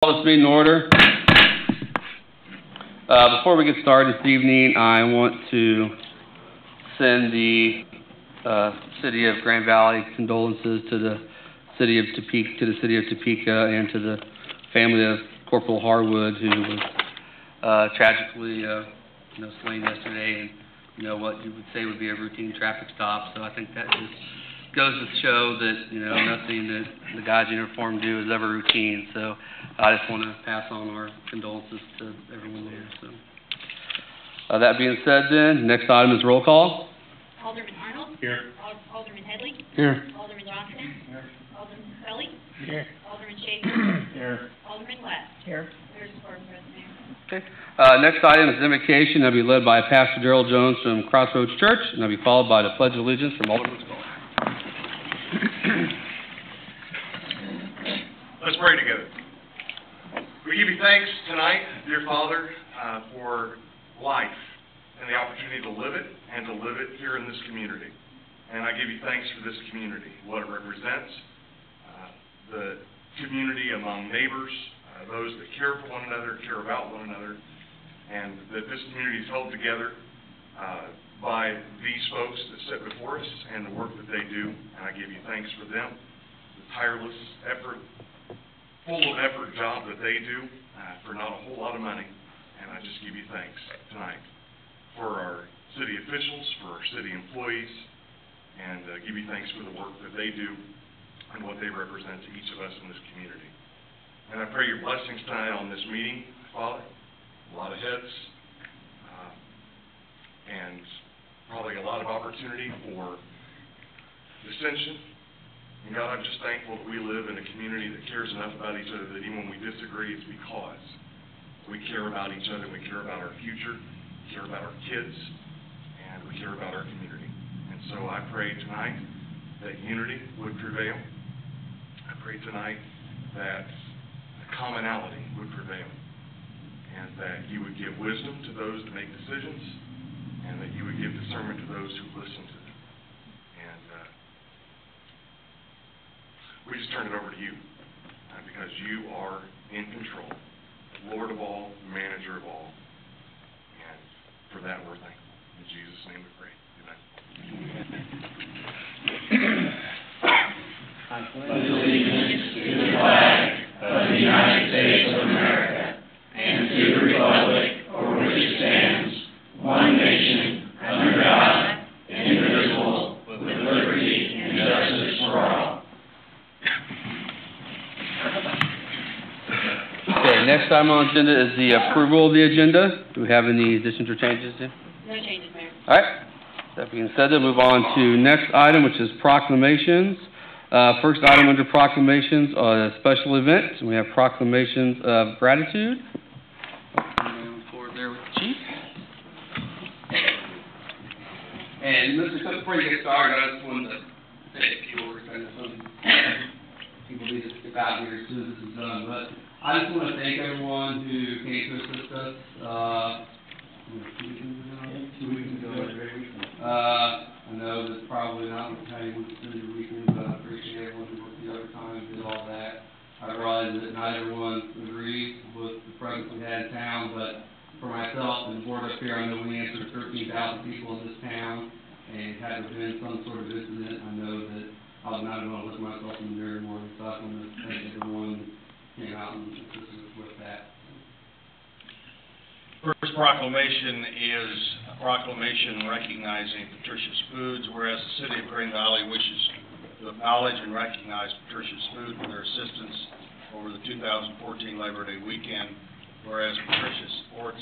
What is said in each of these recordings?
Call this meeting to order. Before we get started this evening, I want to send the city of Grand Valley condolences to the city of Topeka, and to the family of Corporal Harwood, who was tragically slain yesterday, and what you would say would be a routine traffic stop. So I think that just goes to show that nothing that the guys in uniform do is ever routine. So I just want to pass on our condolences to everyone there. So that being said, then next item is roll call. Alderman Arnold. Here. Alderman Headley. Here. Alderman Johnson. Here. Alderman Kelly. Here. Alderman Schaefer. Here. Alderman West. Here. There's the Board President. Okay. Next item is invocation. That'll be led by Pastor Darrell Jones from Crossroads Church, and that'll be followed by the Pledge of Allegiance from Alderman Skull. Let's pray together. We give you thanks tonight, dear Father, for life and the opportunity to live it and to live it here in this community. And I give you thanks for this community, what it represents, the community among neighbors, those that care for one another, care about one another, and that this community is held together by these folks that sit before us and the work that they do. And I give you thanks for them, the tireless effort, full of effort job that they do for not a whole lot of money. And I just give you thanks tonight for our city officials, for our city employees, and give you thanks for the work that they do and what they represent to each of us in this community. And I pray your blessings tonight on this meeting, Father. A lot of heads, and probably a lot of opportunity for dissension. And God, I'm just thankful that we live in a community that cares enough about each other that even when we disagree, it's because we care about each other, we care about our future, we care about our kids, and we care about our community. And so I pray tonight that unity would prevail. I pray tonight that commonality would prevail, and that you would give wisdom to those that make decisions, and that you would give discernment to those who listen to them. And we just turn it over to you, because you are in control, Lord of all, manager of all, and for that we're thankful. In Jesus' name we pray. Amen. I pledge allegiance to the flag of the United States of America and to the republic for which it stands, one nation, under God, indivisible, with liberty and justice for all. Okay, next item on the agenda is the approval of the agenda. Do we have any additions or changes? No changes, Mayor. All right. That being said, then move on to next item, which is proclamations. First item under proclamations, special events. We have proclamations of gratitude. Forward there with the chief. And Mr. Cook, before you get started, I just wanted to say a few words. I know some people need to skip out here as soon as this is done, but I just want to thank everyone who came to assist us. 2 weeks ago. I know that's probably not how you want to spend your weekend, but I appreciate everyone who worked the overtime and did all that. I realize that not everyone agrees with the presence we had in town, but for myself and the board up here, I know we answered 13,000 people in this town, and had there been some sort of incident, I know that I was not going to look myself in the mirror more. So I want to thank everyone who came out and assisted us with that. First proclamation is a proclamation recognizing Patricia's Foods, whereas the City of Green Valley wishes to acknowledge and recognize Patricia's Food for their assistance over the 2014 Labor Day weekend, whereas Patricia supports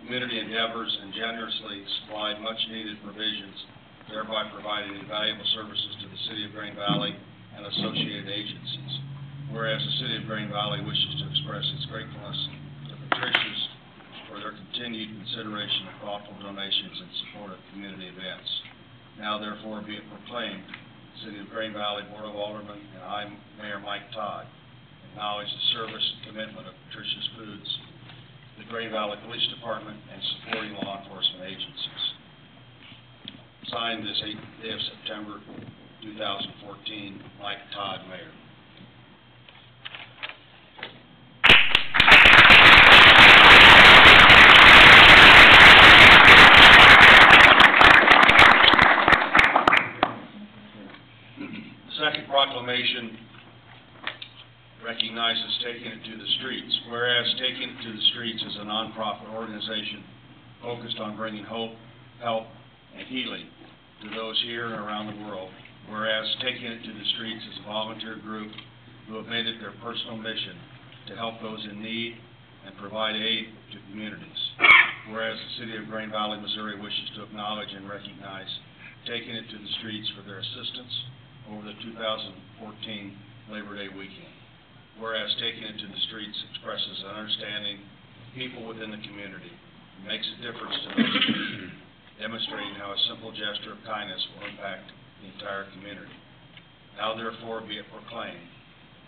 community endeavors and generously supplied much-needed provisions, thereby providing invaluable services to the City of Green Valley and associated agencies. Whereas the City of Green Valley wishes to express its gratefulness to Patricia's for their continued consideration of thoughtful donations in support of community events. Now, therefore, be it proclaimed, the City of Green Valley Board of Aldermen and I, Mayor Mike Todd, acknowledge the service and commitment of Patricia's Foods, the Green Valley Police Department, and supporting law enforcement agencies. Signed this 8th day of September, 2014, Mike Todd, Mayor. Taking It to the Streets. Whereas Taking It to the Streets is a nonprofit organization focused on bringing hope, help, and healing to those here and around the world. Whereas Taking It to the Streets is a volunteer group who have made it their personal mission to help those in need and provide aid to communities. Whereas the City of Grain Valley, Missouri wishes to acknowledge and recognize Taking It to the Streets for their assistance over the 2014 Labor Day weekend. Whereas Taking It to the Streets expresses an understanding of people within the community and makes a difference to those in need, demonstrating how a simple gesture of kindness will impact the entire community. Now therefore be it proclaimed,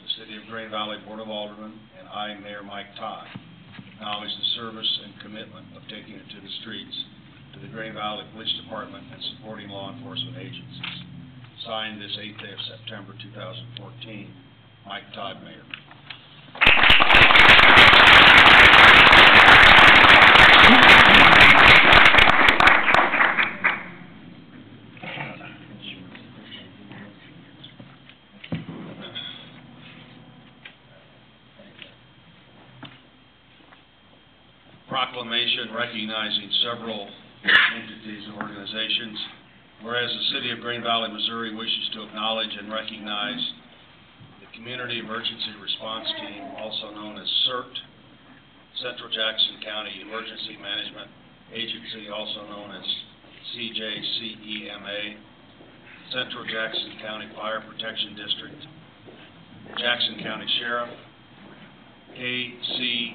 the City of Grain Valley Board of Aldermen and I, Mayor Mike Todd, acknowledge the service and commitment of Taking It to the Streets to the Grain Valley Police Department and supporting law enforcement agencies. Signed this 8th day of September 2014, Mike Todd, Mayor. Proclamation recognizing several entities and organizations. Whereas the City of Grain Valley, Missouri wishes to acknowledge and recognize the Community Emergency Response Team, also known as CERT, Central Jackson County Emergency Management Agency, also known as CJCEMA, Central Jackson County Fire Protection District, Jackson County Sheriff, KCTEW,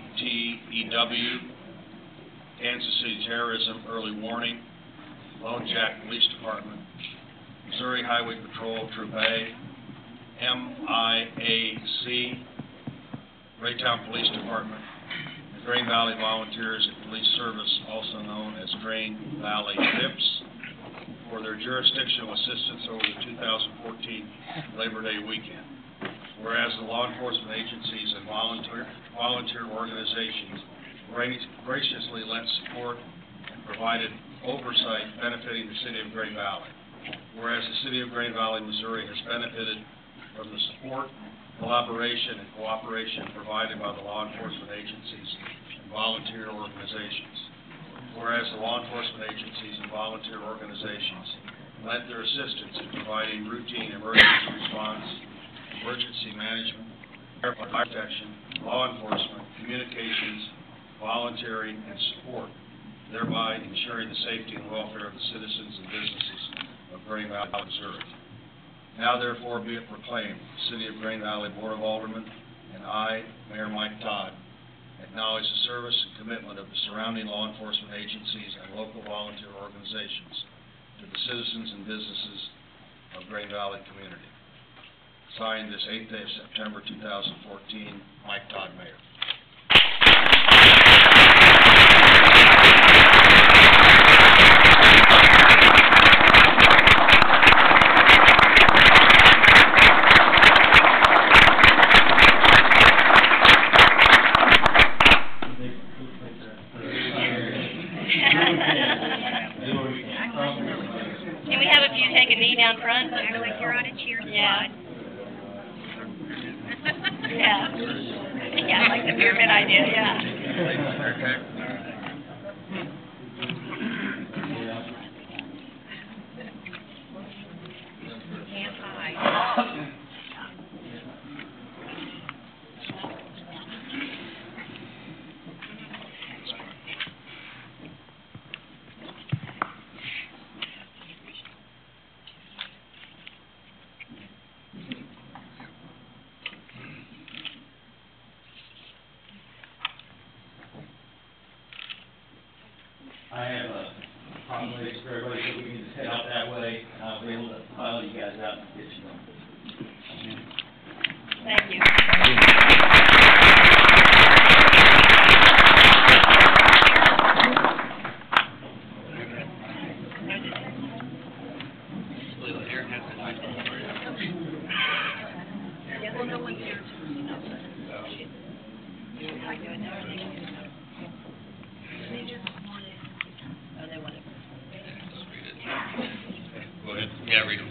Kansas City Terrorism Early Warning, Lone Jack Police Department, Missouri Highway Patrol Troop A, MIAC, Raytown Police Department, the Grain Valley Volunteers and Police Service, also known as Grain Valley VIPS, for their jurisdictional assistance over the 2014 Labor Day weekend. Whereas the law enforcement agencies and volunteer organizations graciously lent support and provided oversight benefiting the City of Grain Valley. Whereas the City of Grain Valley, Missouri has benefited from the support, collaboration, and cooperation provided by the law enforcement agencies and volunteer organizations. Whereas the law enforcement agencies and volunteer organizations lent their assistance in providing routine emergency response, emergency management, fire protection, law enforcement, communications, volunteering, and support, thereby ensuring the safety and welfare of the citizens and businesses of Grain Valley, Missouri. Now therefore be it proclaimed, the City of Grain Valley Board of Aldermen and I, Mayor Mike Todd, acknowledge the service and commitment of the surrounding law enforcement agencies and local volunteer organizations to the citizens and businesses of Grain Valley community. Signed this 8th day of September 2014, Mike Todd, Mayor. Can we have a few take a knee down front? Act like you're on a cheer squad. Yeah. Yeah, like the pyramid idea, yeah. Can't hide. I have a proclamation for everybody, so we can just head out that way, and I'll be able to follow you guys out and get you them. Thank you. Yeah, well, no one's here. I do it now. Oh, they want it. Go ahead. Yeah, read them.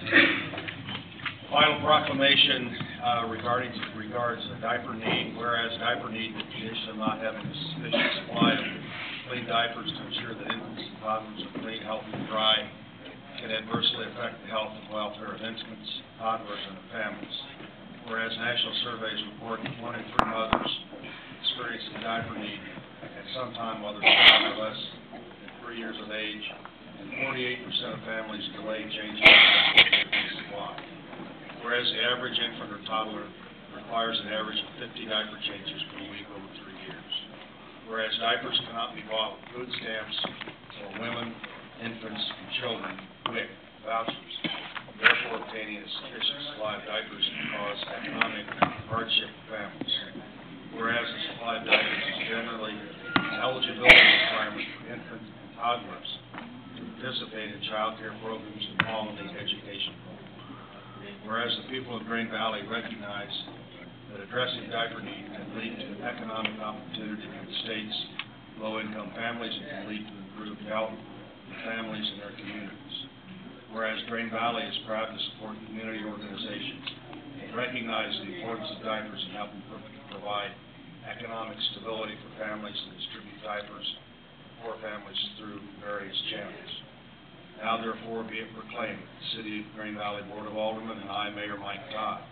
Final proclamation regards the diaper need, whereas diaper need, the condition of not having a sufficient supply of clean diapers to ensure that infants and toddlers are clean, healthy, and dry, can adversely affect the health and welfare of infants, toddlers, and their families. Whereas national surveys report that 1 in 3 mothers experience a diaper need at some time while their child are less than 3 years of age, and 48% of families delay changing diapers supply. Whereas the average infant or toddler requires an average of 50 diaper changes per week over 3 years. Whereas diapers cannot be bought with food stamps for women, infants, and children, WIC, vouchers. Therefore, obtaining a sufficient supply of diapers can cause economic hardship for families. Whereas the supply of diapers is generally an eligibility requirement for infants and toddlers to participate in child care programs and quality education programs. Whereas the people of Green Valley recognize that addressing diaper need can lead to economic opportunity for the state's low-income families and can lead to improved health for families and their communities. Whereas Green Valley is proud to support community organizations that recognize the importance of diapers and helping provide economic stability for families and distribute diapers for families through various channels. Now therefore be it proclaimed, the City of Green Valley Board of Aldermen and I, Mayor Mike Todd,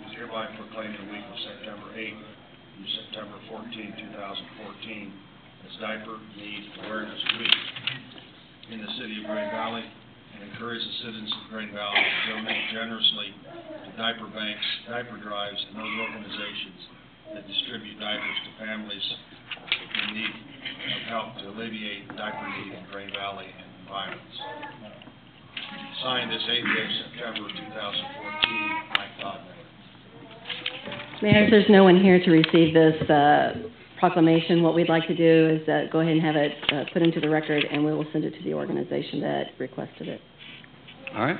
is hereby proclaiming the week of September 8th through September 14, 2014 as Diaper Need Awareness Week in the City of Green Valley, and encourage the citizens of Green Valley to donate generously to diaper banks, diaper drives, and those organizations that distribute diapers to families in need of help to alleviate diaper need in Green Valley and environments. Signed this 8th day of September 2014, Mike Todd. Mayor, if there's no one here to receive this proclamation, what we'd like to do is go ahead and have it put into the record, and we will send it to the organization that requested it. All right.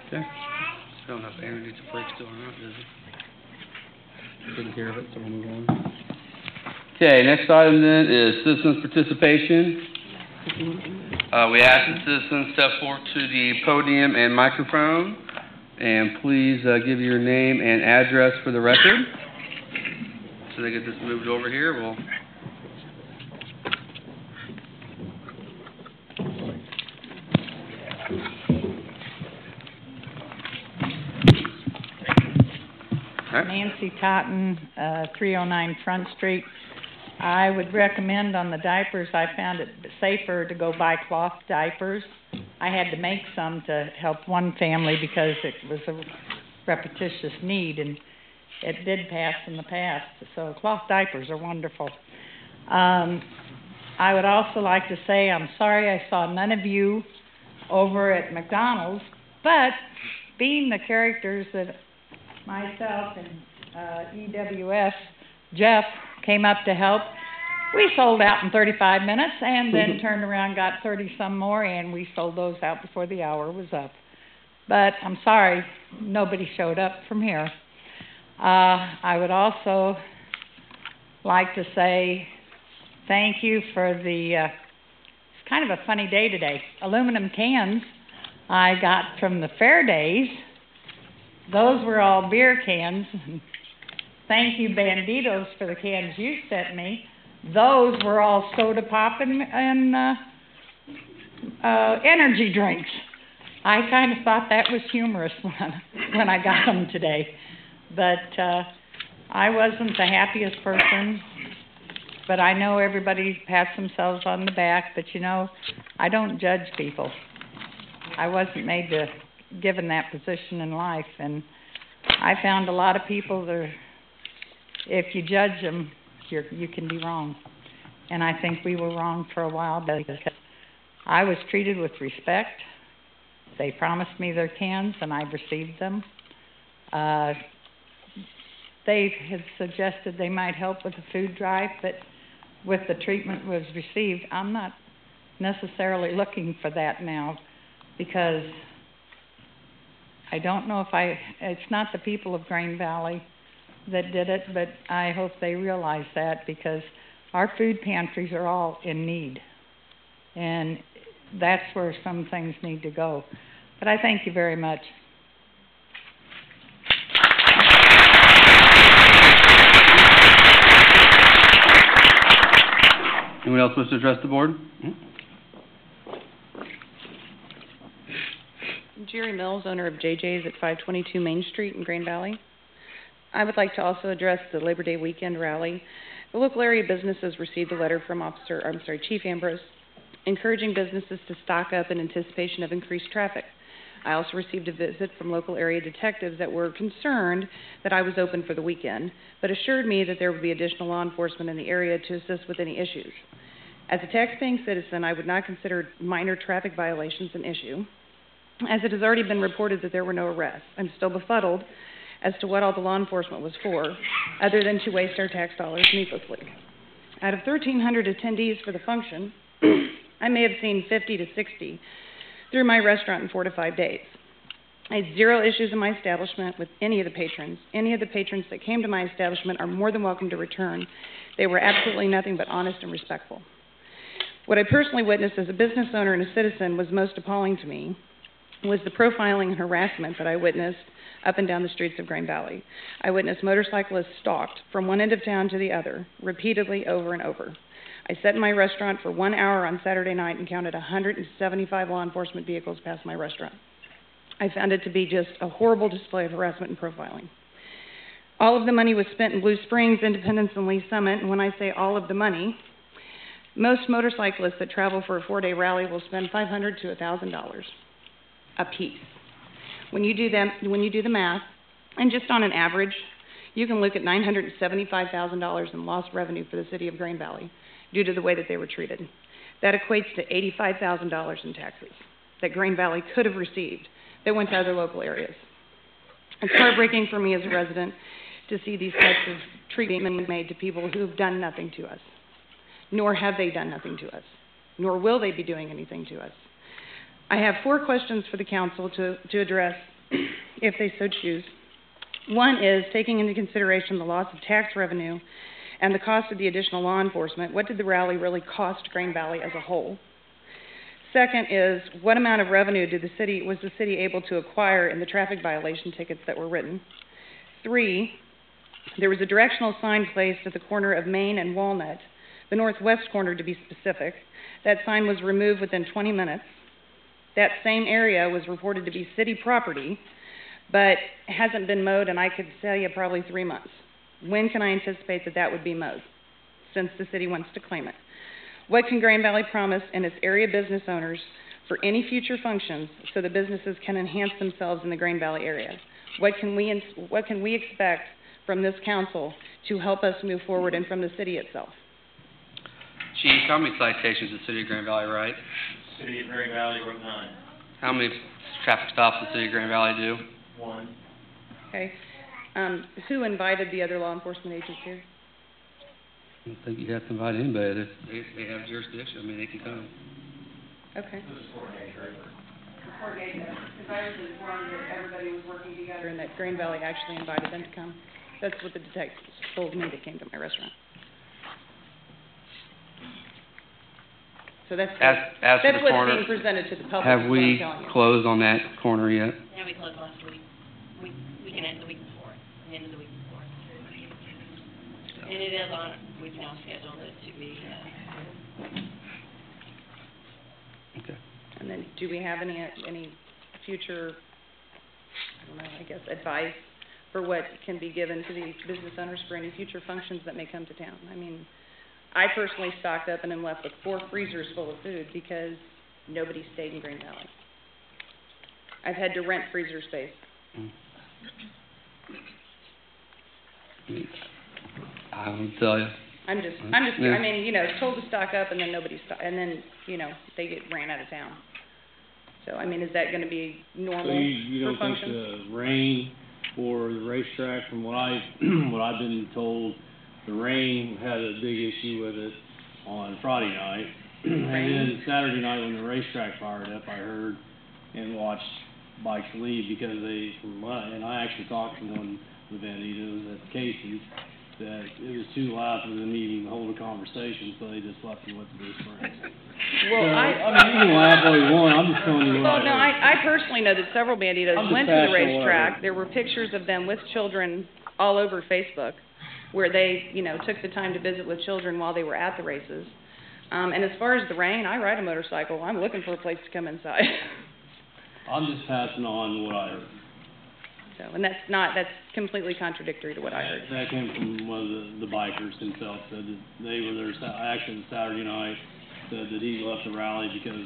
Okay. I don't know if Aaron needs a break still or not, does he? Taking care of it, so we'll move on. Okay, next item then is citizens' participation. We ask the citizens step forward to the podium and microphone, and please give your name and address for the record. So they get this moved over here. We'll Nancy Totten, 309 Front Street. I would recommend on the diapers, I found it safer to go buy cloth diapers. I had to make some to help one family because it was a repetitious need, and it did pass in the past. So cloth diapers are wonderful. I would also like to say I'm sorry I saw none of you over at McDonald's, but being the characters that myself and EWS, Jeff, came up to help, we sold out in 35 minutes and then turned around, got 30-some more, and we sold those out before the hour was up. But I'm sorry, nobody showed up from here. I would also like to say thank you for the, it's kind of a funny day today, aluminum cans I got from the fair days. Those were all beer cans. Thank you, Banditos, for the cans you sent me. Those were all soda pop and energy drinks. I kind of thought that was humorous when I got them today. But I wasn't the happiest person. But I know everybody pats themselves on the back. But, you know, I don't judge people. I wasn't made to given that position in life. And I found a lot of people that, if you judge them, you can be wrong. And I think we were wrong for a while because I was treated with respect. They promised me their cans, and I received them. They had suggested they might help with the food drive, but with the treatment was received, I'm not necessarily looking for that now because I don't know if it's not the people of Green Valley that did it, but I hope they realize that because our food pantries are all in need. And that's where some things need to go. But I thank you very much. Anyone else wish to address the board? Jerry Mills, owner of JJ's at 522 Main Street in Grand Valley. I would like to also address the Labor Day weekend rally. The local area businesses received a letter from Chief Ambrose, encouraging businesses to stock up in anticipation of increased traffic. I also received a visit from local area detectives that were concerned that I was open for the weekend, but assured me that there would be additional law enforcement in the area to assist with any issues. As a tax-paying citizen, I would not consider minor traffic violations an issue, as it has already been reported that there were no arrests. I'm still befuddled as to what all the law enforcement was for, other than to waste our tax dollars needlessly. Out of 1,300 attendees for the function, I may have seen 50 to 60 through my restaurant in 4 to 5 days. I had 0 issues in my establishment with any of the patrons. Any of the patrons that came to my establishment are more than welcome to return. They were absolutely nothing but honest and respectful. What I personally witnessed as a business owner and a citizen was most appalling to me was the profiling and harassment that I witnessed up and down the streets of Grand Valley. I witnessed motorcyclists stalked from one end of town to the other, repeatedly over and over. I sat in my restaurant for 1 hour on Saturday night and counted 175 law enforcement vehicles pass my restaurant. I found it to be just a horrible display of harassment and profiling. All of the money was spent in Blue Springs, Independence, and Lee Summit, and when I say all of the money, most motorcyclists that travel for a 4-day rally will spend $500 to $1,000 a piece. When you do the math, and just on an average, you can look at $975,000 in lost revenue for the city of Grand Valley due to the way that they were treated. That equates to $85,000 in taxes that Grand Valley could have received that went to other local areas. It's heartbreaking for me as a resident to see these types of treatment made to people who have done nothing to us, nor have they done nothing to us, nor will they be doing anything to us. I have 4 questions for the council to address if they so choose. One is, taking into consideration the loss of tax revenue and the cost of the additional law enforcement, what did the rally really cost Grand Valley as a whole? Second is, what amount of revenue was the city able to acquire in the traffic violation tickets that were written? 3, there was a directional sign placed at the corner of Main and Walnut, the northwest corner to be specific. That sign was removed within 20 minutes. That same area was reported to be city property, but hasn't been mowed, and I could tell you probably 3 months. When can I anticipate that that would be mowed, since the city wants to claim it? What can Grand Valley promise and its area business owners for any future functions so the businesses can enhance themselves in the Grand Valley area? What can we expect from this council to help us move forward, and from the city itself? Chief, how many citations does the city of Grand Valley write? City of Grand Valley wrote 9. How many traffic stops does the city of Grand Valley do? 1. Okay. Who invited the other law enforcement agents here? I don't think you have to invite anybody. They have jurisdiction. I mean, they can come. Okay. This is coordinated, right? Coordinate that, because I was informed that everybody was working together and that Grand Valley actually invited them to come. That's what the detectives told me that came to my restaurant. So that's As for the what's corner, being presented to the public. have we closed on that corner yet? Yeah, we closed last week. We can end the week before, the end of the week before. And it is on, we've now scheduled it to be, Okay. And then, do we have any future, I don't know, I guess, advice for what can be given to these business owners for any future functions that may come to town? I mean, I personally stocked up and am left with 4 freezers full of food because nobody stayed in Grand Valley. I've had to rent freezer space. I don't tell you. I'm just, Yeah. I mean, told to stock up and then nobody and then, they get ran out of town. So, I mean, is that gonna be normal So you for don't think functions? the rain or the racetrack, from what I've been told, the rain had a big issue with it on Friday night. And then Saturday night when the racetrack fired up, I heard and watched bikes leave because and I actually talked to one of the banditos at Casey's, that it was too loud for them to even hold a conversation, so they just left and went to Blue Springs. Well, so, I mean, you can laugh all you want, I'm just telling you what Well, no, I personally know that several banditos went to the racetrack. whatever. There were pictures of them with children all over Facebook where they, took the time to visit with children while they were at the races. And as far as the rain, I ride a motorcycle. I'm looking for a place to come inside. I'm just passing on what I heard. So, and that's completely contradictory to what I heard. That came from one of the bikers himself, said that they were there, actually Saturday night, said that he left the rally because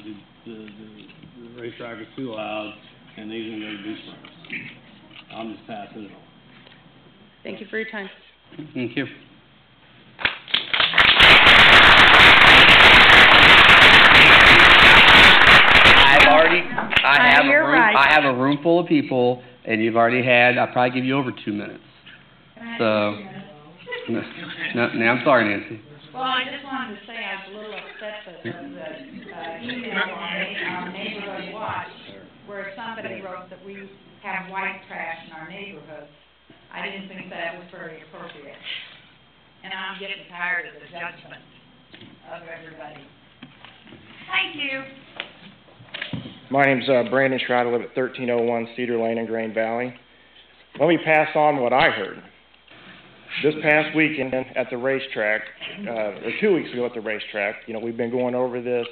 the racetrack was too loud, and they was going to go to Beach Springs. I'm just passing it on. Thank you for your time. Thank you. I have a room full of people, and you've already had, I'll probably give you over 2 minutes. So, no, I'm sorry, Nancy. Well, I just wanted to say I was a little upset that the email on Neighborhood Watch where somebody wrote that we have white trash in our neighborhoods. I didn't think that was very appropriate. And I'm getting tired of the judgment of everybody. Thank you. My name's Brandon Schroeder. I live at 1301 Cedar Lane in Grain Valley. Let me pass on what I heard. This past weekend at the racetrack, or 2 weeks ago at the racetrack, we've been going over this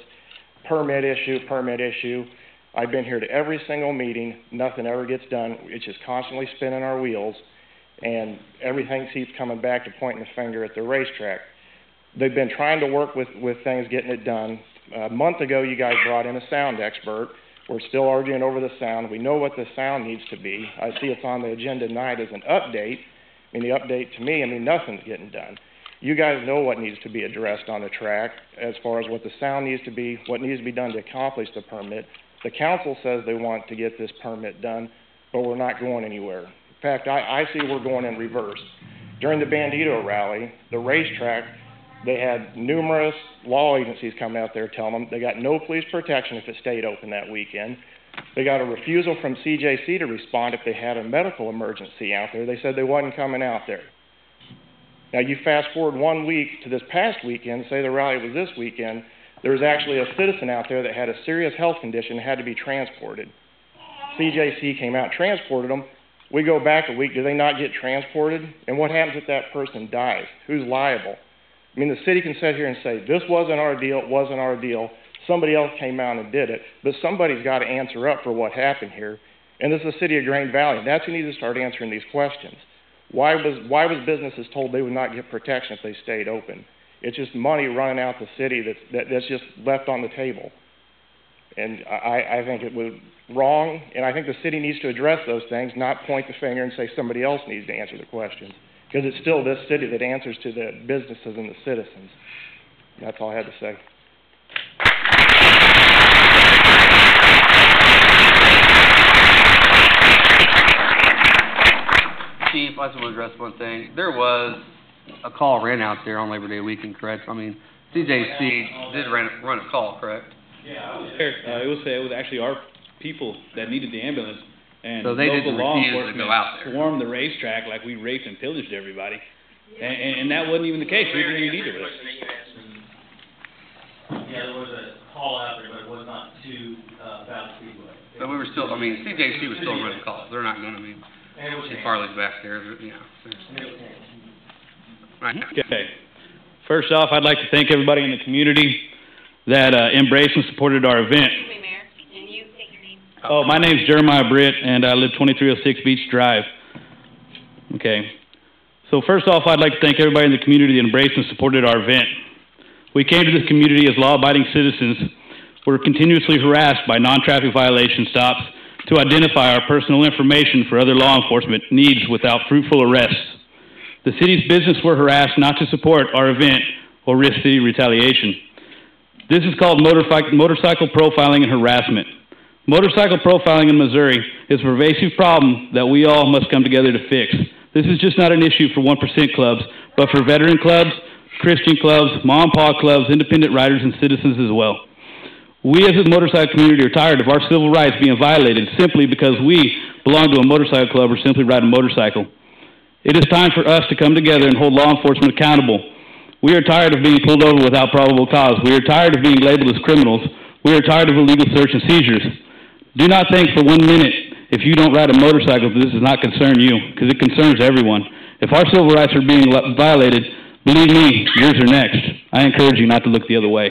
permit issue. I've been here to every single meeting. Nothing ever gets done. It's just constantly spinning our wheels, and everything keeps coming back to pointing the finger at the racetrack. They've been trying to work with things, getting it done. A month ago, you guys brought in a sound expert. We're still arguing over the sound. We know what the sound needs to be. I see it's on the agenda tonight as an update. The update to me, nothing's getting done. You guys know what needs to be addressed on the track as far as what the sound needs to be, what needs to be done to accomplish the permit. The council says they want to get this permit done, but we're not going anywhere. In fact, I see we're going in reverse. During the Bandito rally, the racetrack, they had numerous law agencies come out there telling them they got no police protection if it stayed open that weekend. They got a refusal from CJC to respond if they had a medical emergency out there. They said they wasn't coming out there. Now, you fast forward 1 week to this past weekend, say the rally was this weekend, there was actually a citizen out there that had a serious health condition and had to be transported. CJC came out and transported them. We go back a week, do they not get transported? And what happens if that person dies? Who's liable? The city can sit here and say, this wasn't our deal, it wasn't our deal. Somebody else came out and did it. But somebody's got to answer up for what happened here. And this is the city of Grain Valley. That's who needs to start answering these questions. Why was businesses told they would not get protection if they stayed open? It's just money running out the city that's just left on the table. And I think it was wrong, and I think the city needs to address those things, not point the finger and say somebody else needs to answer the questions. Because it's still this city that answers to the businesses and the citizens. That's all I had to say. Chief, I just want to address one thing. There was a call ran out there on Labor Day weekend, correct? CJC did run a call, correct? Yeah, I was there. It was actually our people that needed the ambulance. And so they local law refuse enforcement to go out there. Swarmed the racetrack like we raped and pillaged everybody. And that wasn't even the case. We didn't even need it. Yeah, there was a call out there, but it was not to Valley Speedway. But we were still, CJC was still running calls. They're not going to, Chief Farley's back there, Right. Okay. First off, I'd like to thank everybody in the community that embraced and supported our event. Excuse me, Mayor, can you state your name? Oh, my name's Jeremiah Britt, and I live 2306 Beach Drive. Okay. So first off, I'd like to thank everybody in the community that embraced and supported our event. We came to this community as law-abiding citizens. We're continuously harassed by non-traffic violation stops to identify our personal information for other law enforcement needs without fruitful arrests. The city's business were harassed not to support our event or risk city retaliation. This is called motorcycle profiling and harassment. Motorcycle profiling in Missouri is a pervasive problem that we all must come together to fix. This is just not an issue for 1% clubs, but for veteran clubs, Christian clubs, mom and pop clubs, independent riders, and citizens as well. We as a motorcycle community are tired of our civil rights being violated simply because we belong to a motorcycle club or simply ride a motorcycle. It is time for us to come together and hold law enforcement accountable. We are tired of being pulled over without probable cause. We are tired of being labeled as criminals. We are tired of illegal search and seizures. Do not think for 1 minute, if you don't ride a motorcycle, this does not concern you, because it concerns everyone. If our civil rights are being violated, believe me, yours are next. I encourage you not to look the other way.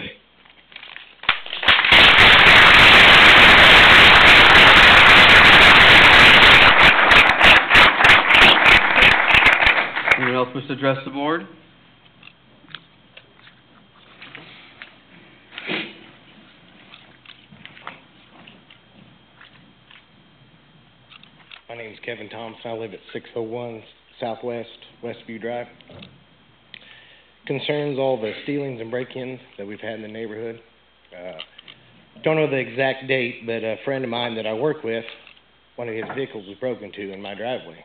Anyone else wish to address the board? My name is Kevin Thompson. I live at 601 Southwest Westview Drive. Concerns all the stealings and break-ins that we've had in the neighborhood. Don't know the exact date, but a friend of mine that I work with, one of his vehicles was broken into in my driveway.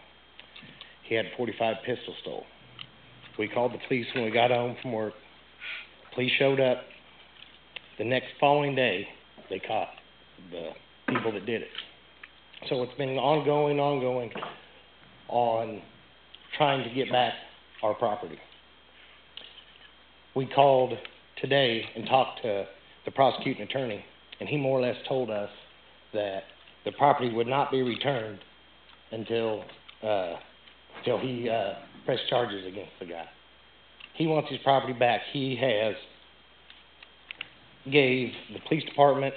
He had 45 pistols stole. We called the police when we got home from work. Police showed up. The next following day, they caught the people that did it. So it's been ongoing on trying to get back our property. We called today and talked to the prosecuting attorney, and he more or less told us that the property would not be returned until he pressed charges against the guy. He wants his property back. He has gave the police department,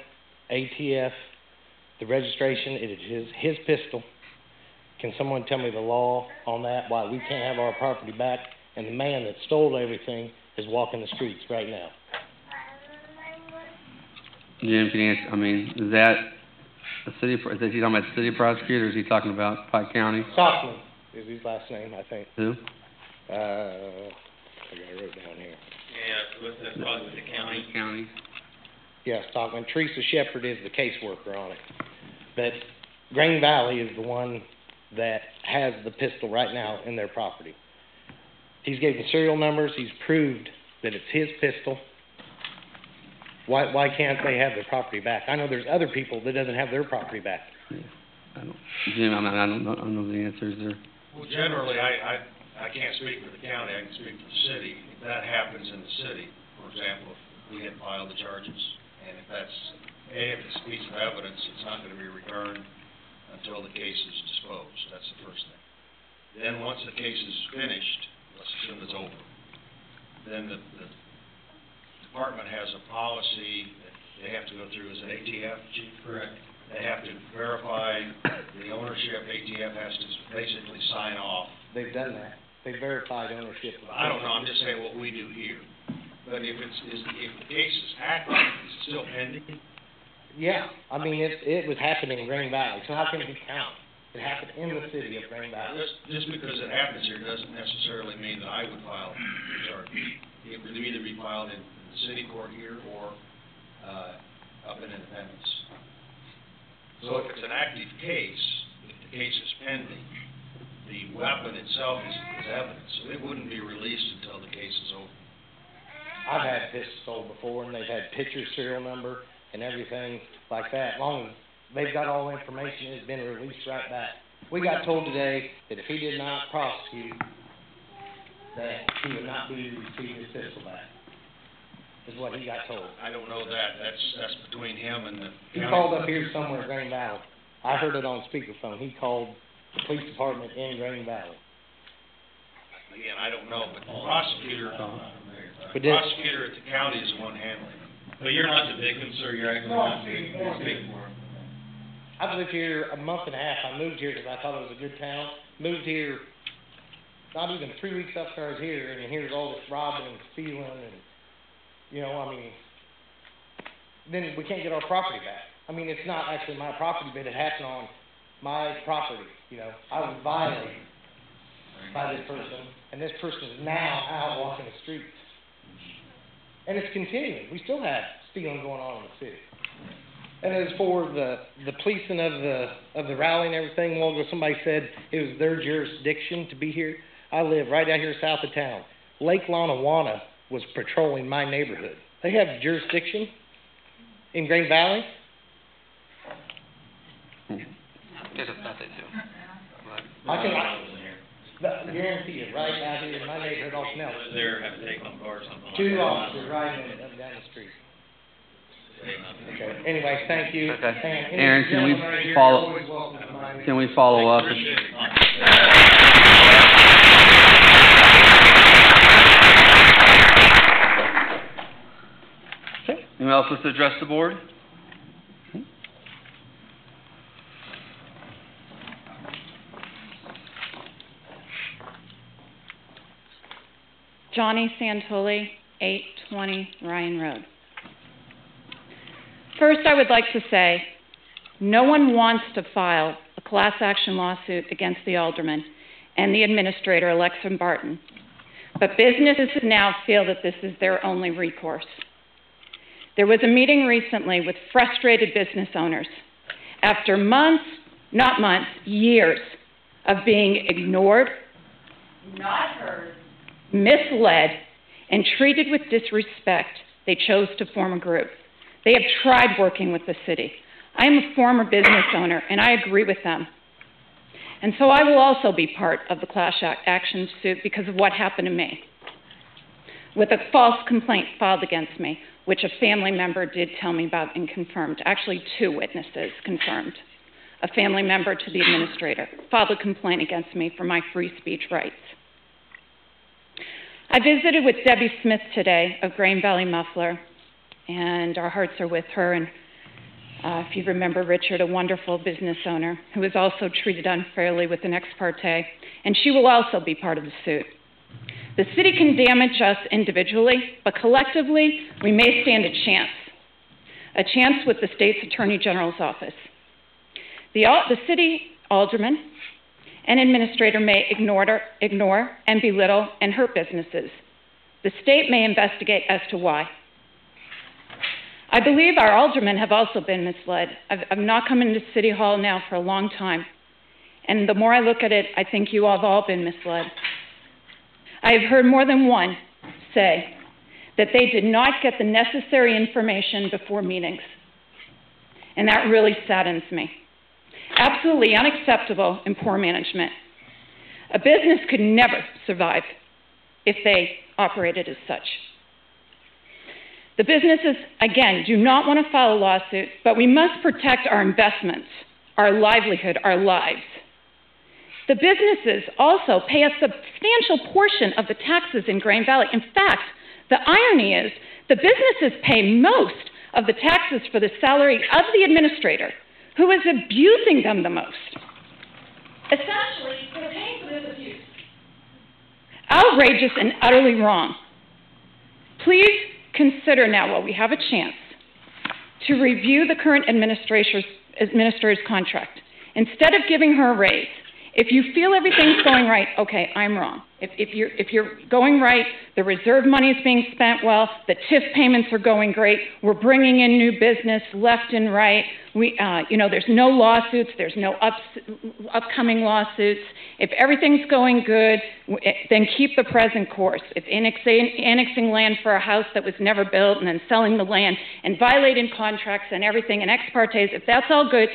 ATF, the registration. It is his pistol. Can someone tell me the law on that, why we can't have our property back? And the man that stole everything is walking the streets right now. Jim, can you answer, I mean, is that a city, is he talking about the city prosecutor, or is he talking about Pike County? Stockman is his last name, I think. Who? I got it wrote down here. Yeah, that's probably with the county. County. Yeah, Stockman. Teresa Shepard is the caseworker on it. But Green Valley is the one that has the pistol right now in their property. He's given serial numbers. He's proved that it's his pistol. Why can't they have their property back? I know there's other people that doesn't have their property back. Yeah. Jim, I don't know the answers there. Well, generally, I can't speak for the county, I can speak for the city. If that happens in the city, for example, if we had filed the charges, and if it's a piece of evidence, it's not going to be returned until the case is disposed. That's the first thing. Then once the case is finished, let's assume it's over, then the department has a policy that they have to go through as an ATF, Chief? Correct. They have to verify the ownership. ATF has to basically sign off. They've done that. They verified ownership. I don't know, I'm just saying what we do here. But if the case is active, is it still pending? Yeah, I mean, it was happening in Green Valley, so how can it be counted? It happened in the city of Green Valley. Just because it happens here doesn't necessarily mean that I would file the charge. It would either be filed in the city court here or up in Independence. So if it's an active case, if the case is pending, the weapon itself is evidence, so it wouldn't be released until the case is over. I've had pistols sold before, and they've had picture, serial number, and everything like that. Long as they've got all the information, it's been released right back. We got told today that if he did not prosecute, that he would not be receiving his pistol back, is what he got told. I don't know that. That's between him and the He county. called up here somewhere in Green Valley. I heard it on speakerphone. He called the police department in Green Valley. Again, I don't know, but the prosecutor at the county is the one handling it. But you're not the victim, sir, you're actually not speaking for him. I've lived here a month and a half. I moved here because I thought it was a good town. Moved here not even 3 weeks after I was here, and here's all this robbing and stealing and, you know, I mean, then we can't get our property back. I mean, it's not actually my property, but it happened on my property, you know. I was violated by this person, and this person is now out walking the streets. And it's continuing. We still have stealing going on in the city. And as for the policing of the rally and everything, well, somebody said it was their jurisdiction to be here. I live right out here south of town. Lake Lonawana was patrolling my neighborhood. They have jurisdiction in Green Valley. Yes, I thought they do. I guarantee you, right out here in my neighborhood off Nelson. There, have to take on guard or something like that. 2 officers riding up and down the street. Okay, anyway, thank you. Okay. And any Aaron, can we gentleman right here, follow- always welcome to my- Can we follow up? Appreciate it. Anyone else wish to address the board? Johnny Santoli, 820 Ryan Road. First, I would like to say, no one wants to file a class action lawsuit against the alderman and the administrator, Alexa Barton. But businesses now feel that this is their only recourse. There was a meeting recently with frustrated business owners. After months, not months, years of being ignored, not heard, misled, and treated with disrespect, they chose to form a group. They have tried working with the city. I am a former business owner, and I agree with them. And so I will also be part of the class action suit because of what happened to me, with a false complaint filed against me, which a family member did tell me about and confirmed. Actually, 2 witnesses confirmed. A family member to the administrator filed a complaint against me for my free speech rights. I visited with Debbie Smith today of Grain Valley Muffler, and our hearts are with her. And if you remember Richard, a wonderful business owner who was also treated unfairly with an ex parte, and she will also be part of the suit. The city can damage us individually, but collectively, we may stand a chance with the state's Attorney General's office. The city alderman and administrator may ignore and belittle and hurt businesses. The state may investigate as to why. I believe our aldermen have also been misled. I've not come into City Hall now for a long time, and the more I look at it, I think you have all been misled. I have heard more than one say that they did not get the necessary information before meetings, and that really saddens me. Absolutely unacceptable and poor management. A business could never survive if they operated as such. The businesses, again, do not want to file a lawsuit, but we must protect our investments, our livelihood, our lives. The businesses also pay a substantial portion of the taxes in Grain Valley. In fact, the irony is the businesses pay most of the taxes for the salary of the administrator, who is abusing them the most. Essentially, they're paying for this abuse. Outrageous and utterly wrong. Please consider now, while we have a chance, to review the current administrator's contract. Instead of giving her a raise, if you feel everything's going right, okay, I'm wrong. If you're going right, the reserve money is being spent well, the TIF payments are going great, we're bringing in new business left and right, there's no lawsuits, there's no upcoming lawsuits. If everything's going good, then keep the present course. If annexing land for a house that was never built and then selling the land and violating contracts and everything and ex partes, if that's all good,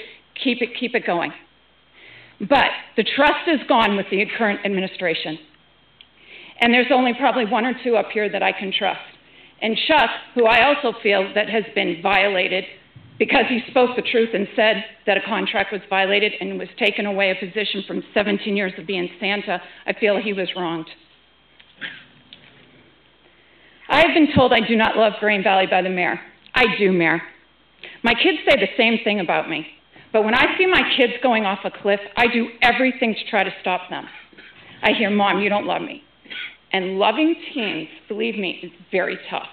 keep it going. But the trust is gone with the current administration. And there's only probably 1 or 2 up here that I can trust. And Chuck, who I also feel that has been violated because he spoke the truth and said that a contract was violated and was taken away a position from 17 years of being Santa, I feel he was wronged. I have been told I do not love Grain Valley by the mayor. I do, Mayor. My kids say the same thing about me. But when I see my kids going off a cliff, I do everything to try to stop them. I hear, Mom, you don't love me. And loving teens, believe me, is very tough.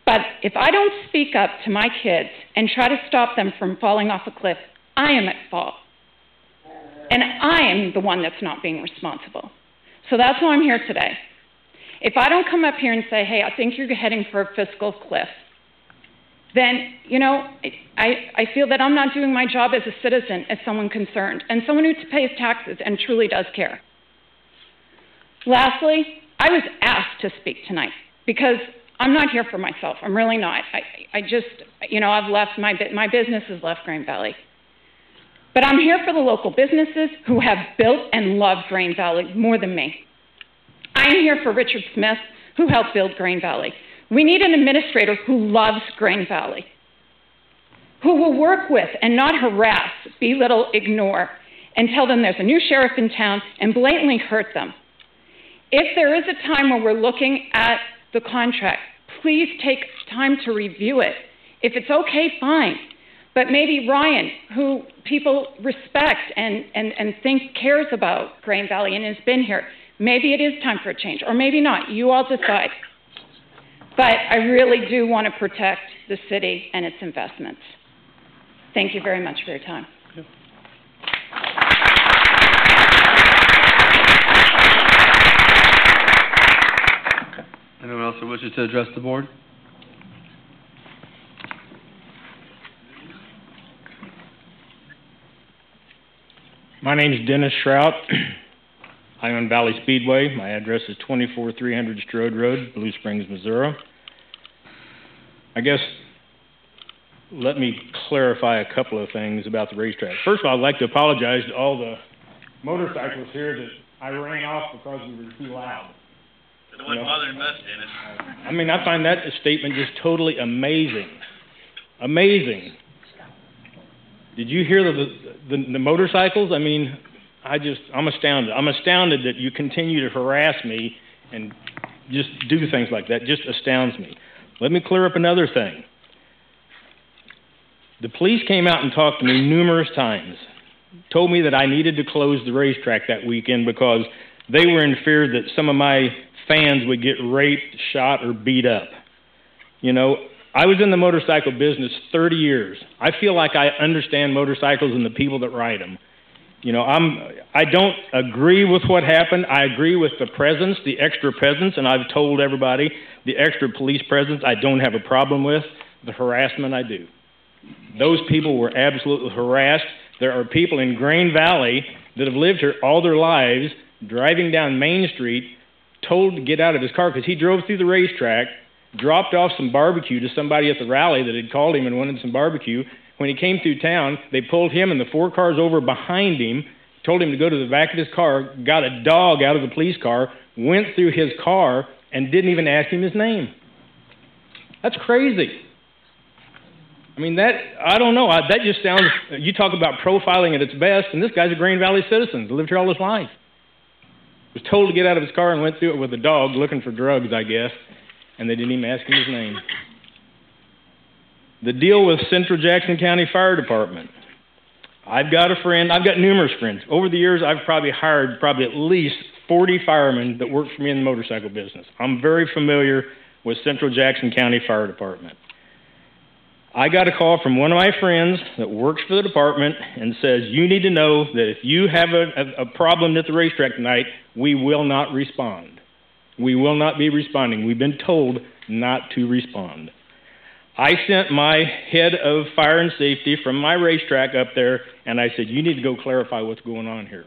But if I don't speak up to my kids and try to stop them from falling off a cliff, I am at fault. And I am the one that's not being responsible. So that's why I'm here today. If I don't come up here and say, hey, I think you're heading for a fiscal cliff, then, I feel that I'm not doing my job as a citizen, as someone concerned, and someone who pays taxes and truly does care. Lastly, I was asked to speak tonight because I'm not here for myself. I'm really not. I've left my business has left Grain Valley. But I'm here for the local businesses who have built and love Grain Valley more than me. I am here for Richard Smith, who helped build Grain Valley. We need an administrator who loves Grain Valley, who will work with and not harass, belittle, ignore, and tell them there's a new sheriff in town and blatantly hurt them. If there is a time where we're looking at the contract please take time to review it. If it's okay, fine. But maybe Ryan, who people respect and think cares about Grain Valley and has been here, maybe it is time for a change, or maybe not. You all decide. But I really do want to protect the city and its investments. Thank you very much for your time. Anyone else who wishes to address the board? My name is Dennis Shrout. I own Valley Speedway. My address is 24300 Strode Road, Blue Springs, Missouri. I guess let me clarify a couple of things about the racetrack. First of all, I'd like to apologize to all the motorcyclists here that I ran off because we were too loud. It wasn't bothering us, Dennis. I mean, I find that statement just totally amazing. Amazing. Did you hear the motorcycles? I mean, I'm astounded. I'm astounded that you continue to harass me and just do things like that. Just astounds me. Let me clear up another thing. The police came out and talked to me numerous times, told me that I needed to close the racetrack that weekend because they were in fear that some of my fans would get raped, shot, or beat up. You know, I was in the motorcycle business 30 years. I feel like I understand motorcycles and the people that ride them. You know, I don't agree with what happened. I agree with the presence, the extra presence, and I've told everybody the extra police presence I don't have a problem with. The harassment I do. Those people were absolutely harassed. There are people in Grain Valley that have lived here all their lives, driving down Main Street, told to get out of his car because he drove through the racetrack, dropped off some barbecue to somebody at the rally that had called him and wanted some barbecue. When he came through town, they pulled him and the 4 cars over behind him, told him to go to the back of his car, got a dog out of the police car, went through his car, and didn't even ask him his name. That's crazy. I mean, I don't know. That just sounds, you talk about profiling at its best, and this guy's a Grain Valley citizen, lived here all his life. Was told to get out of his car and went through it with a dog looking for drugs, I guess, and they didn't even ask him his name. The deal with Central Jackson County Fire Department. I've got numerous friends. Over the years, I've probably hired at least 40 firemen that work for me in the motorcycle business. I'm very familiar with Central Jackson County Fire Department. I got a call from one of my friends that works for the department and says, you need to know that if you have a problem at the racetrack tonight, we will not respond. We will not be responding. We've been told not to respond. I sent my head of fire and safety from my racetrack up there, and I said, you need to go clarify what's going on here.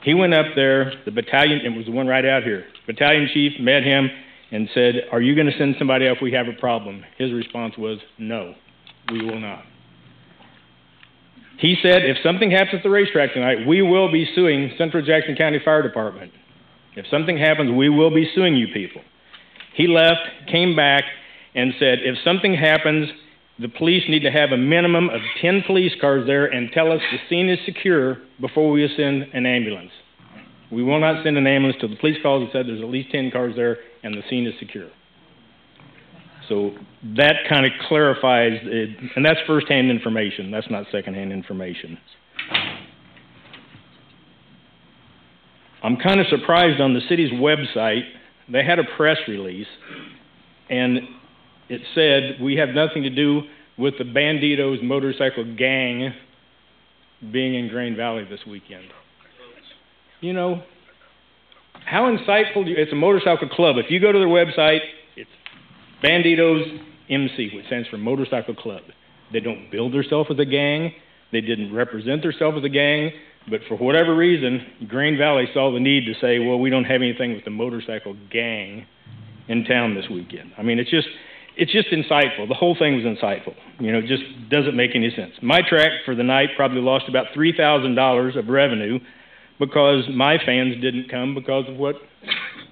He went up there, the battalion, it was the one right out here, battalion chief met him and said, are you going to send somebody up if we have a problem? His response was, no, we will not. He said, if something happens at the racetrack tonight, we will be suing Central Jackson County Fire Department. If something happens, we will be suing you people. He left, came back, and said, if something happens, the police need to have a minimum of 10 police cars there and tell us the scene is secure before we send an ambulance. We will not send an ambulance till the police calls and said there's at least 10 cars there and the scene is secure. So that kind of clarifies it, and that's first-hand information. That's not second-hand information. I'm kind of surprised on the city's website, they had a press release, and it said, we have nothing to do with the Banditos motorcycle gang being in Grain Valley this weekend. You know, how insightful, it's a motorcycle club. If you go to their website, it's Banditos MC, which stands for Motorcycle Club. They don't build themselves as a gang. They didn't represent themselves as a gang. But for whatever reason, Grain Valley saw the need to say, well, we don't have anything with the motorcycle gang in town this weekend. I mean, it's just insightful. The whole thing was insightful. You know, it just doesn't make any sense. My track for the night probably lost about $3,000 of revenue because my fans didn't come because of what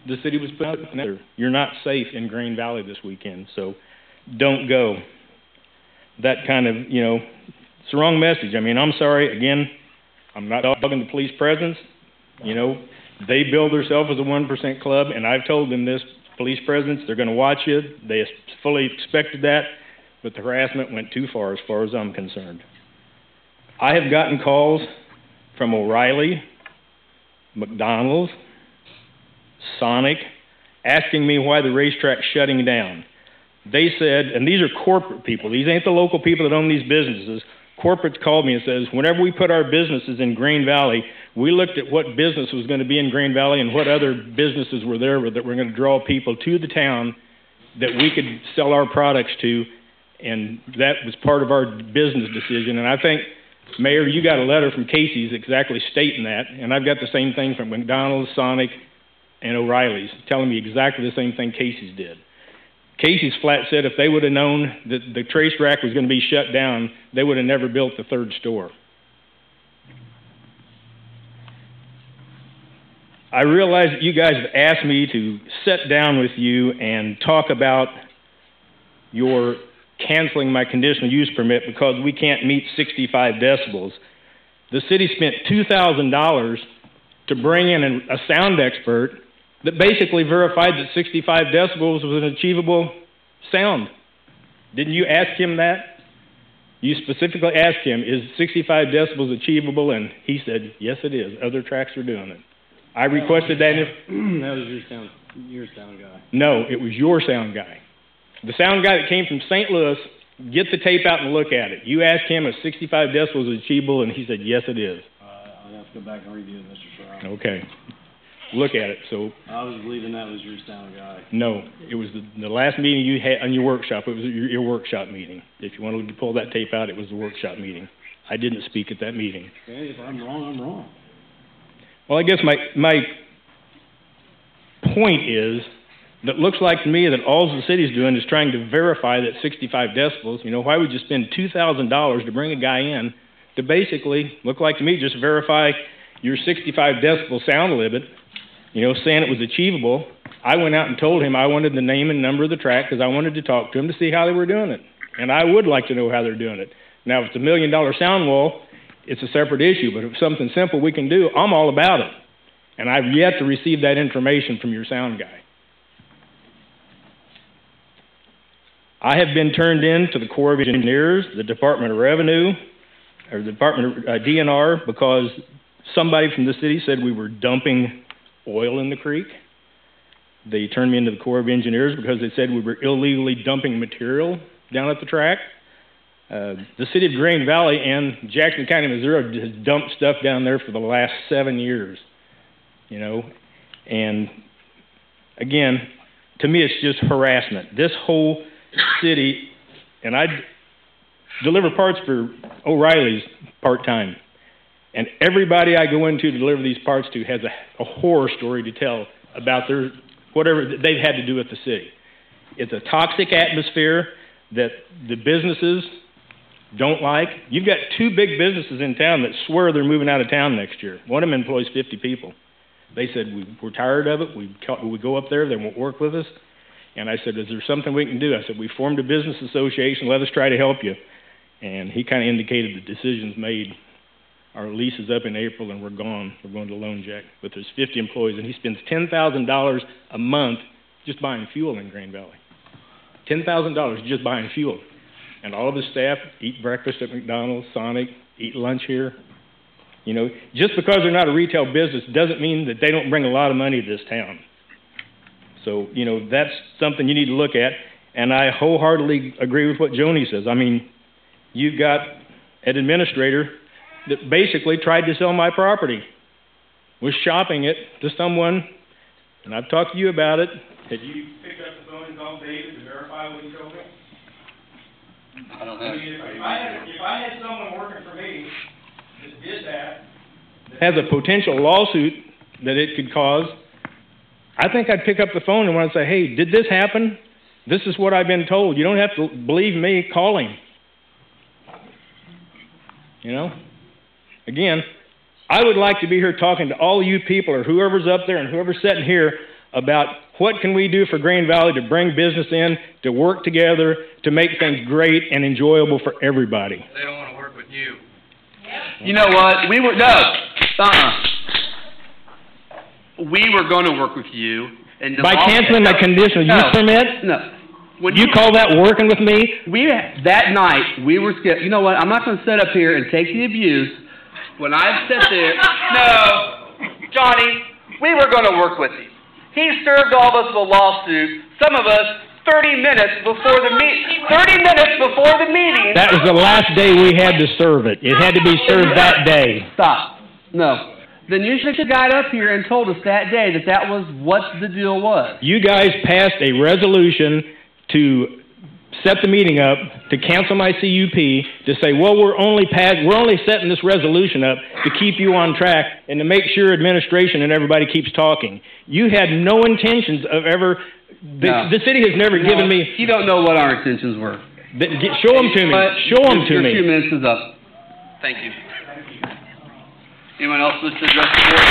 the city was putting out there. You're not safe in Grain Valley this weekend, so don't go. That kind of, you know, it's the wrong message. I mean, I'm sorry, again, I'm not dogging the police presence. You know, they build themselves as a 1% club, and I've told them this police presence. They're going to watch you. They fully expected that, but the harassment went too far as I'm concerned. I have gotten calls from O'Reilly, McDonald's, Sonic, asking me why the racetrack's shutting down. They said, and these are corporate people, these ain't the local people that own these businesses. Corporate called me and says, whenever we put our businesses in Green Valley, we looked at what business was going to be in Green Valley and what other businesses were there that were going to draw people to the town that we could sell our products to, and that was part of our business decision. And I think, Mayor, you got a letter from Casey's exactly stating that, and I've got the same thing from McDonald's, Sonic, and O'Reilly's, telling me exactly the same thing Casey's did. Casey's flat said if they would have known that the Racetrack was going to be shut down, they would have never built the third store. I realize that you guys have asked me to sit down with you and talk about your canceling my conditional use permit because we can't meet 65 decibels. The city spent $2,000 to bring in a sound expert that basically verified that 65 decibels was an achievable sound. Didn't you ask him that? You specifically asked him, is 65 decibels achievable? And he said, yes, it is. Other tracks are doing it. I requested that. That was your sound guy. No, it was your sound guy. The sound guy that came from St. Louis, get the tape out and look at it. You asked him if 65 decibels is achievable, and he said, yes, it is. I'll have to go back and review it, Mr. Stroud. Okay. Look at it. So I was believing that was your sound guy. No, it was the last meeting you had on your workshop. It was your workshop meeting. If you wanted to pull that tape out, it was the workshop meeting. I didn't speak at that meeting. Okay, if I'm wrong, I'm wrong. Well, I guess my point is that looks like to me that all the city's doing is trying to verify that 65 decibels. You know, why would you spend $2,000 to bring a guy in to basically look like to me just verify your 65 decibel sound limit? You know, saying it was achievable. I went out and told him I wanted the name and number of the track because I wanted to talk to him to see how they were doing it. And I would like to know how they're doing it. Now, if it's $1 million sound wall, it's a separate issue. But if it's something simple we can do, I'm all about it. And I've yet to receive that information from your sound guy. I have been turned in to the Corps of Engineers, the Department of Revenue, or the Department of DNR, because somebody from the city said we were dumping oil in the creek. They turned me into the Corps of Engineers because they said we were illegally dumping material down at the track. The city of Green Valley and Jackson County, Missouri has dumped stuff down there for the last 7 years, you know. And again, to me it's just harassment. This whole city, and I deliver parts for O'Reilly's part-time. And everybody I go into to deliver these parts to has a horror story to tell about their whatever they've had to do with the city. It's a toxic atmosphere that the businesses don't like. You've got 2 big businesses in town that swear they're moving out of town next year. One of them employs 50 people. They said, we're tired of it. We go up there. They won't work with us. And I said, is there something we can do? I said, we formed a business association. Let us try to help you. And he kind of indicated the decision's made. Our lease is up in April, and we're gone. We're going to Lone Jack. But there's 50 employees, and he spends $10,000 a month just buying fuel in Green Valley. $10,000 just buying fuel. And all of his staff eat breakfast at McDonald's, Sonic, eat lunch here. You know, just because they're not a retail business doesn't mean that they don't bring a lot of money to this town. So, you know, that's something you need to look at. And I wholeheartedly agree with what Joni says. I mean, you've got an administrator that basically tried to sell my property, was shopping it to someone, and I've talked to you about it. Had you picked up the phone and called David to verify what he told me? I don't have. If I had someone working for me that did that has a potential lawsuit that it could cause, I think I'd pick up the phone and want to say, hey, did this happen? This is what I've been told. You don't have to believe me, call him. You know? Again, I would like to be here talking to all you people or whoever's up there and whoever's sitting here about what can we do for Green Valley to bring business in, to work together, to make things great and enjoyable for everybody. They don't want to work with you. You know what? We were going to work with you, And By canceling my conditional use permit? No. When You call that working with me? That night, we were scared. You know what? I'm not going to sit up here and take the abuse when I sit there. No, Johnny, we were going to work with you. He served all of us with a lawsuit, some of us 30 minutes before the meeting. 30 minutes before the meeting. That was the last day we had to serve it. It had to be served that day. Stop. No. Then you should have got up here and told us that day that was what the deal was. You guys passed a resolution to set the meeting up, to cancel my CUP, to say, well, we're only setting this resolution up to keep you on track and to make sure administration and everybody keeps talking. You had no intentions of ever, the city has never given me. You don't know what our intentions were. Show them to me. Show them to me. Your 2 minutes is up. Thank you. Anyone else wish to address the board?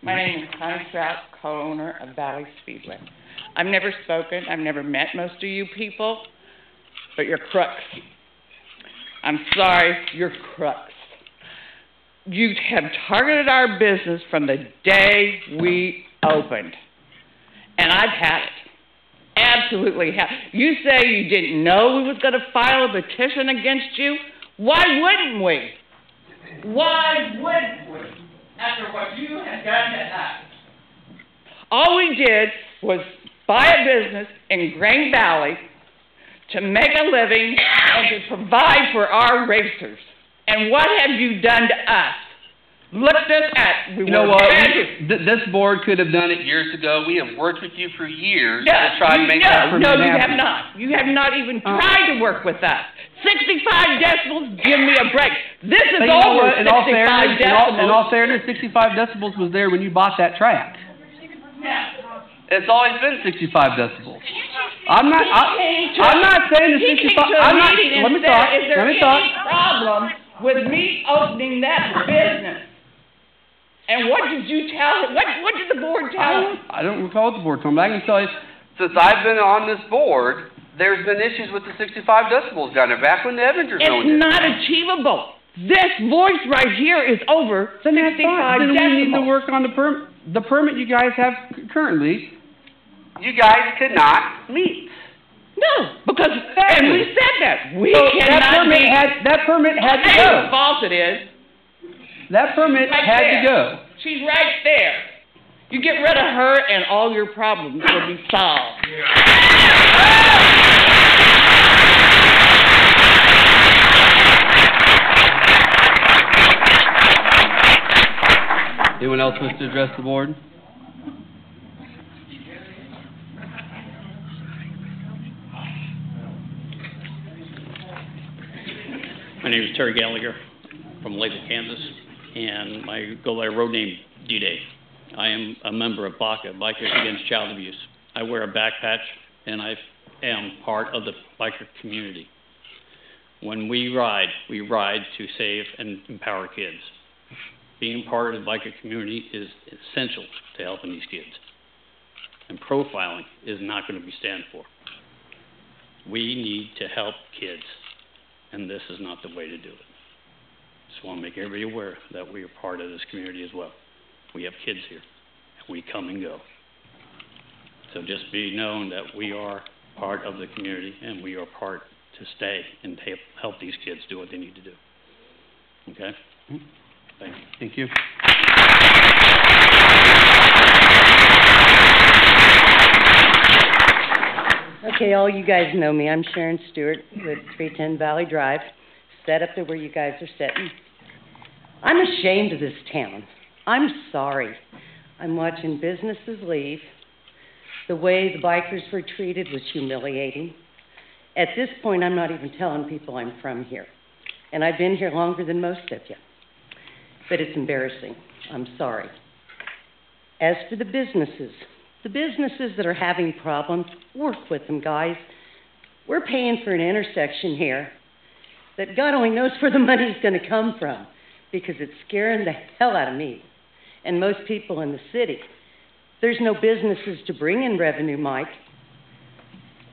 My name is Connie Strout, co-owner of Valley Speedway. I've never spoken, I've never met most of you people, but you're crooks. I'm sorry, you're crooks. You have targeted our business from the day we opened. And I've had it. Absolutely had it. You say you didn't know we was going to file a petition against you? Why wouldn't we? Why wouldn't we? After what you have done to us. All we did was buy a business in Grain Valley to make a living and to provide for our racers. And what have you done to us? Looked us at. You know what? This board could have done it years ago. We have worked with you for years to try to make that permit happen. No, you have not. You have not even tried to work with us. 65 decibels, give me a break. This is over 65 decibels. In all fairness, 65 decibels was there when you bought that track. It's always been 65 decibels. I'm not saying the 65. Let me talk. Is there any problem with me opening that business? And what did you tell him? What did the board tell him? I don't recall what the board told me. I can tell you, since I've been on this board, there's been issues with the 65 decibels down there, back when the Evinger zone It's not achievable. This voice right here is over 65 decibels. Then we need to work on the permit you guys have currently. You guys could not meet. No, because, and we said that. We cannot meet. That permit had to go. I know how false it is. That permit had to go. She's right there. You get rid of her and all your problems will be solved. Anyone else wish to address the board? My name is Terry Gallagher from Lakeville, Kansas, and I go by a road name D-Day. I am a member of BACA, Bikers Against Child Abuse. I wear a back patch, and I am part of the biker community. When we ride to save and empower kids. Being part of the biker community is essential to helping these kids. And profiling is not going to be stand for. We need to help kids, and this is not the way to do it. Just want to make everybody aware that we are part of this community as well. We have kids here, and we come and go. So just be known that we are part of the community, and we are part to stay and help these kids do what they need to do. Okay? Thank you. Thank you. Okay, all you guys know me. I'm Sharon Stewart with 310 Valley Drive, set up there where you guys are sitting. I'm ashamed of this town. I'm sorry. I'm watching businesses leave. The way the bikers were treated was humiliating. At this point, I'm not even telling people I'm from here. And I've been here longer than most of you. But it's embarrassing. I'm sorry. As for the businesses that are having problems, work with them, guys. We're paying for an intersection here that God only knows where the money's going to come from, because it's scaring the hell out of me and most people in the city. There's no businesses to bring in revenue, Mike.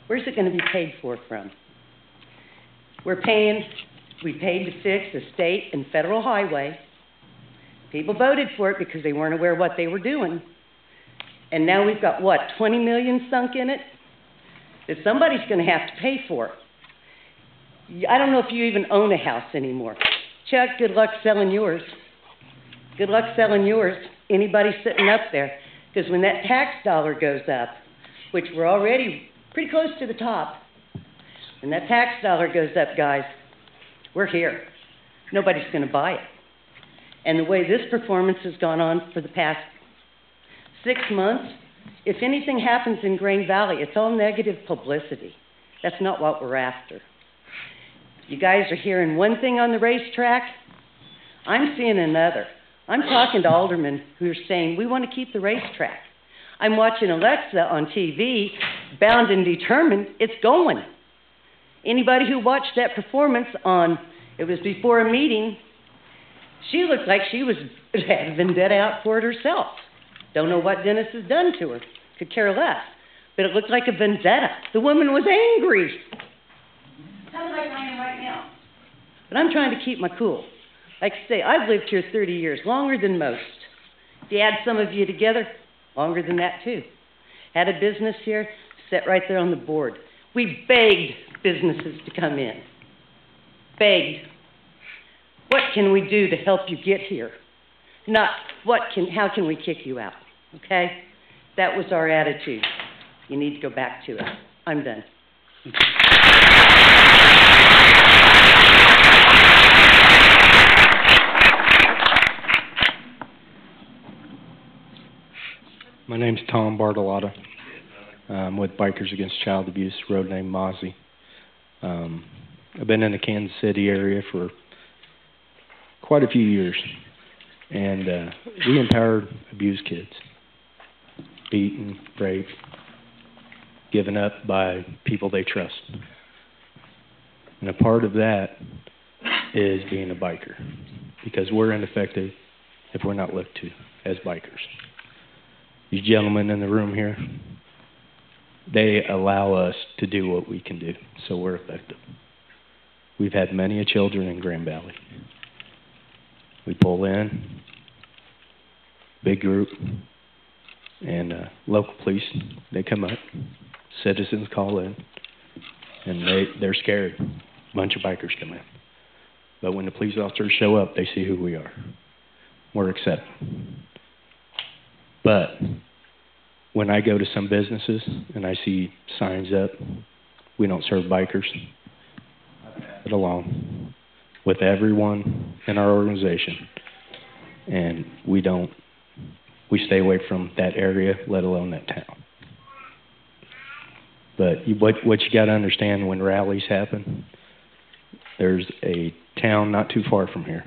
Where's it gonna be paid for from? We paid to fix a state and federal highway. People voted for it because they weren't aware of what they were doing. And now we've got, what, 20 million sunk in it? That somebody's gonna have to pay for it. I don't know if you even own a house anymore. Chuck, good luck selling yours. Good luck selling yours. Anybody sitting up there. Because when that tax dollar goes up, which we're already pretty close to the top, when that tax dollar goes up, guys, we're here. Nobody's going to buy it. And the way this performance has gone on for the past 6 months, if anything happens in Grain Valley, it's all negative publicity. That's not what we're after. You guys are hearing one thing on the racetrack. I'm seeing another. I'm talking to aldermen who are saying, we want to keep the racetrack. I'm watching Alexa on TV, bound and determined, it's going. Anybody who watched that performance it was before a meeting, she looked like she had a vendetta out for it herself. Don't know what Dennis has done to her. Could care less. But it looked like a vendetta. The woman was angry. Sounds like I am right now. But I'm trying to keep my cool. Like I say, I've lived here 30 years, longer than most. If you add some of you together, longer than that too. Had a business here, sat right there on the board. We begged businesses to come in. Begged. What can we do to help you get here? Not how can we kick you out, okay? That was our attitude. You need to go back to it. I'm done. My name's Tom Bartolotta. I'm with Bikers Against Child Abuse, road name Mozzie. I've been in the Kansas City area for quite a few years, and we empowered abused kids, beaten, raped, given up by people they trust. And a part of that is being a biker, because we're ineffective if we're not looked to as bikers. These gentlemen in the room here, they allow us to do what we can do, so we're effective. We've had many children in Grand Valley. We pull in, big group, and local police, they come up, citizens call in, and they're scared. A bunch of bikers come in. But when the police officers show up, they see who we are. We're accepted. But when I go to some businesses and I see signs up, we don't serve bikers, I pass it along with everyone in our organization, and we stay away from that area, let alone that town. But what you got to understand, when rallies happen, there's a town not too far from here.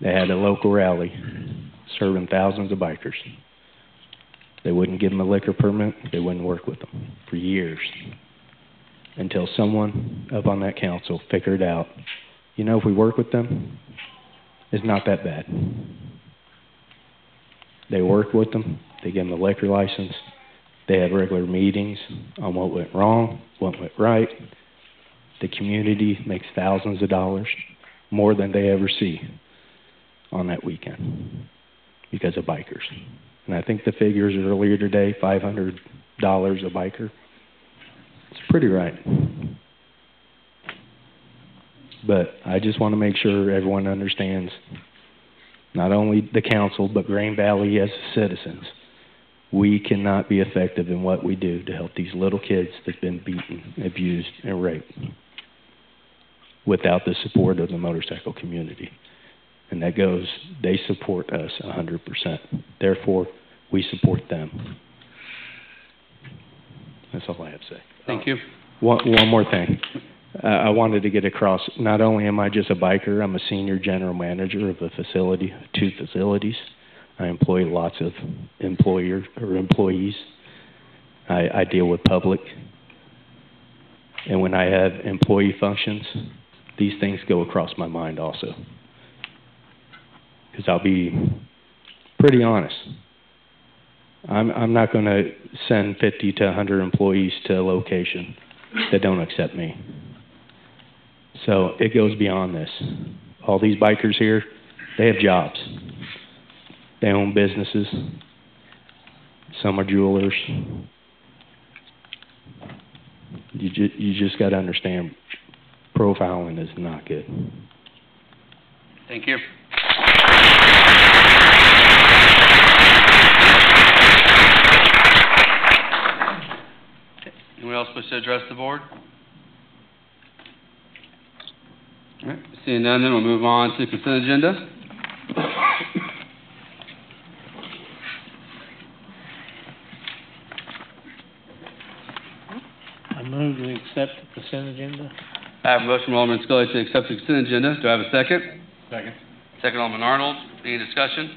They had a local rally serving thousands of bikers. They wouldn't give them a liquor permit. They wouldn't work with them for years, until someone up on that council figured out, if we work with them, it's not that bad. They worked with them. They gave them a liquor license. They had regular meetings on what went wrong, what went right. The community makes thousands of dollars, more than they ever see on that weekend, because of bikers. And I think the figures earlier today, $500 a biker, it's pretty right. But I just want to make sure everyone understands, not only the council, but Grain Valley as citizens, we cannot be effective in what we do to help these little kids that've been beaten, abused, and raped without the support of the motorcycle community. And that goes, they support us 100%. Therefore, we support them. That's all I have to say. Thank you. One more thing. I wanted to get across, not only am I just a biker, I'm a senior general manager of a facility, 2 facilities. I employ lots of employees. I deal with public. And when I have employee functions, these things go across my mind also. Because I'll be pretty honest. I'm not going to send 50 to 100 employees to a location that don't accept me. So it goes beyond this. All these bikers here, they have jobs. They own businesses. Some are jewelers. You just got to understand, profiling is not good. Thank you. Anyone else wish to address the board? All right, seeing none, then we'll move on to consent agenda. I move to accept the consent agenda. I have a motion from Alderman Scully to accept the consent agenda. Do I have a second? Second. Second, Alderman Arnold. Any discussion?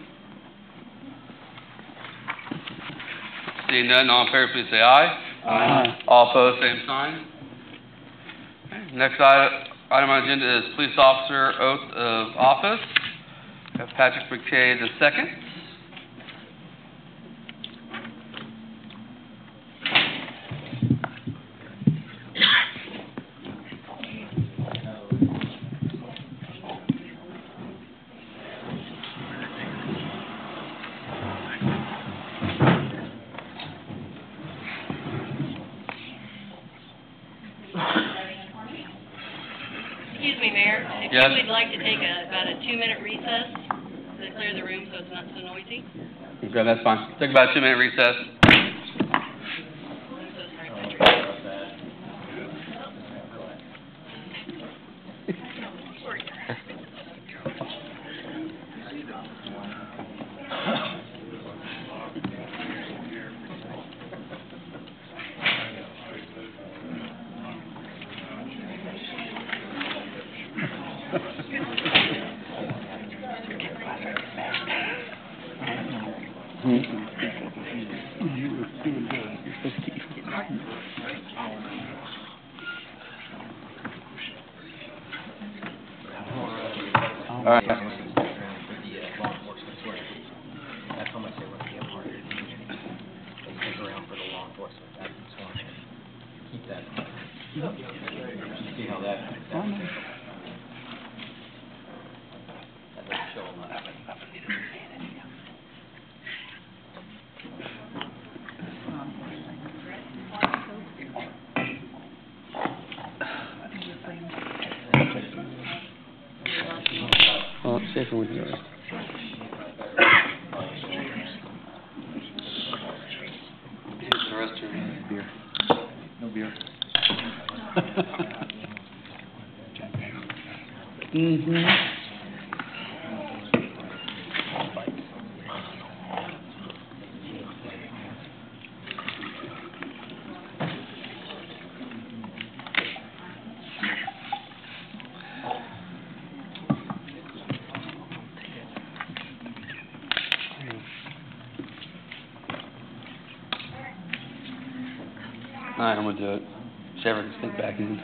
Seeing none, all in favor, please say aye. Aye. All opposed, same sign. Next item on the agenda is police officer oath of office. We have Patrick McKay II. Excuse me, Mayor. If Yes. you would like to take about a 2-minute recess to clear the room so it's not so noisy. Okay, that's fine. Take about a 2-minute recess. All right. That's how much they want to be a part of the community. They stick around for the law enforcement. That's what's going on. Keep that in mind. See how that doesn't show a lot. Well, it's safer with yours. The restroom. Beer. No beer. All right, I'm gonna do it. Sheriff can sneak back in.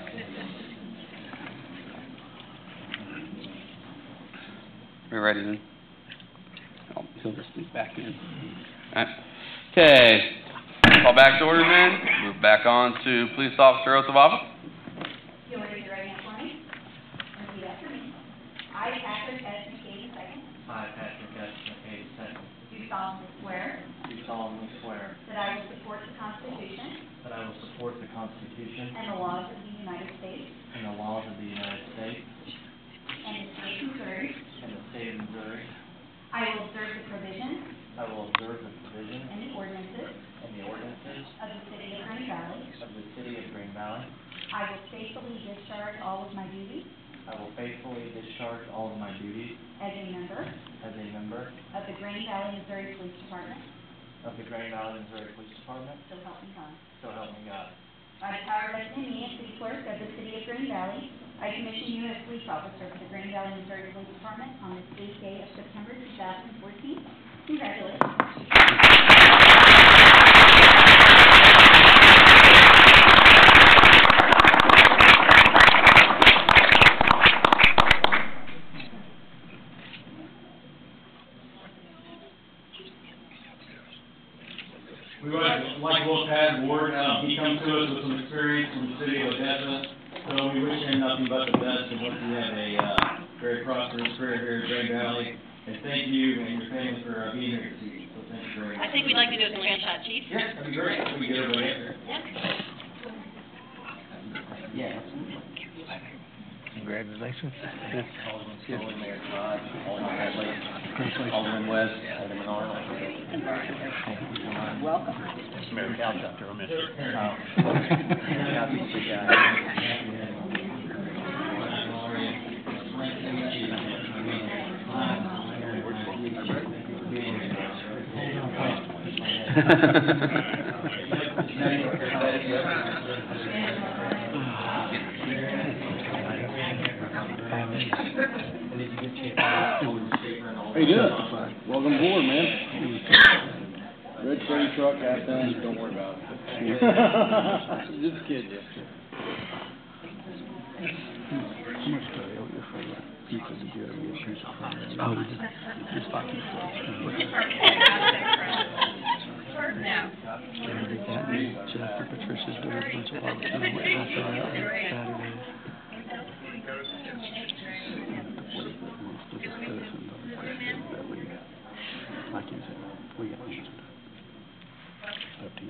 We're ready then. Oh, he'll just sneak back in. All right. Okay. Call back to order then. Move back on to police officer oath of office. You'll raise your right hand for me. Repeat after me. I, Patrick S. McKay II. I, Patrick S. McKay II. Do solemnly swear. Do solemnly swear. That I will support the Constitution. That I will support the Constitution. And the laws of the United States. And the laws of the United States. And the state of Missouri. And the state of Missouri. I will observe the provisions. I will observe the provisions. And the ordinances. And the ordinances. Of the city of Green Valley. Of the city of Green Valley. I will faithfully discharge all of my duties. I will faithfully discharge all of my duties. As a member. As a member. Of the Green Valley, Missouri Police Department. Of the Green Valley, Missouri Police Department. So help me God. So help me God. By the power vested in me as city clerk of the city of Green Valley, I commission you as police officer for the Green Valley, Missouri Police Department on this 8th day of September 2014. Congratulations. So we wish him nothing but the best and hope you have a very prosperous career here at Grand Valley. And thank you and your family for being here this evening. So thank you very much. I think we'd like to do a screenshot, Chief. Yeah, that'd be great. Can we get everybody up there? Yeah. Congratulations. Alderman Mayor Todd, Alderman Headley, Alderman West, Alderman Arnold. Welcome. Mayor Calchapter, I missed you. Happy to see How you doing? Welcome aboard, man. Red Freddy truck, half done, don't worry about it. Just kidding you. Jeff and Patricia's doing a bunch of barbecue after that on Saturday. Like you said, we got answered. Up to you.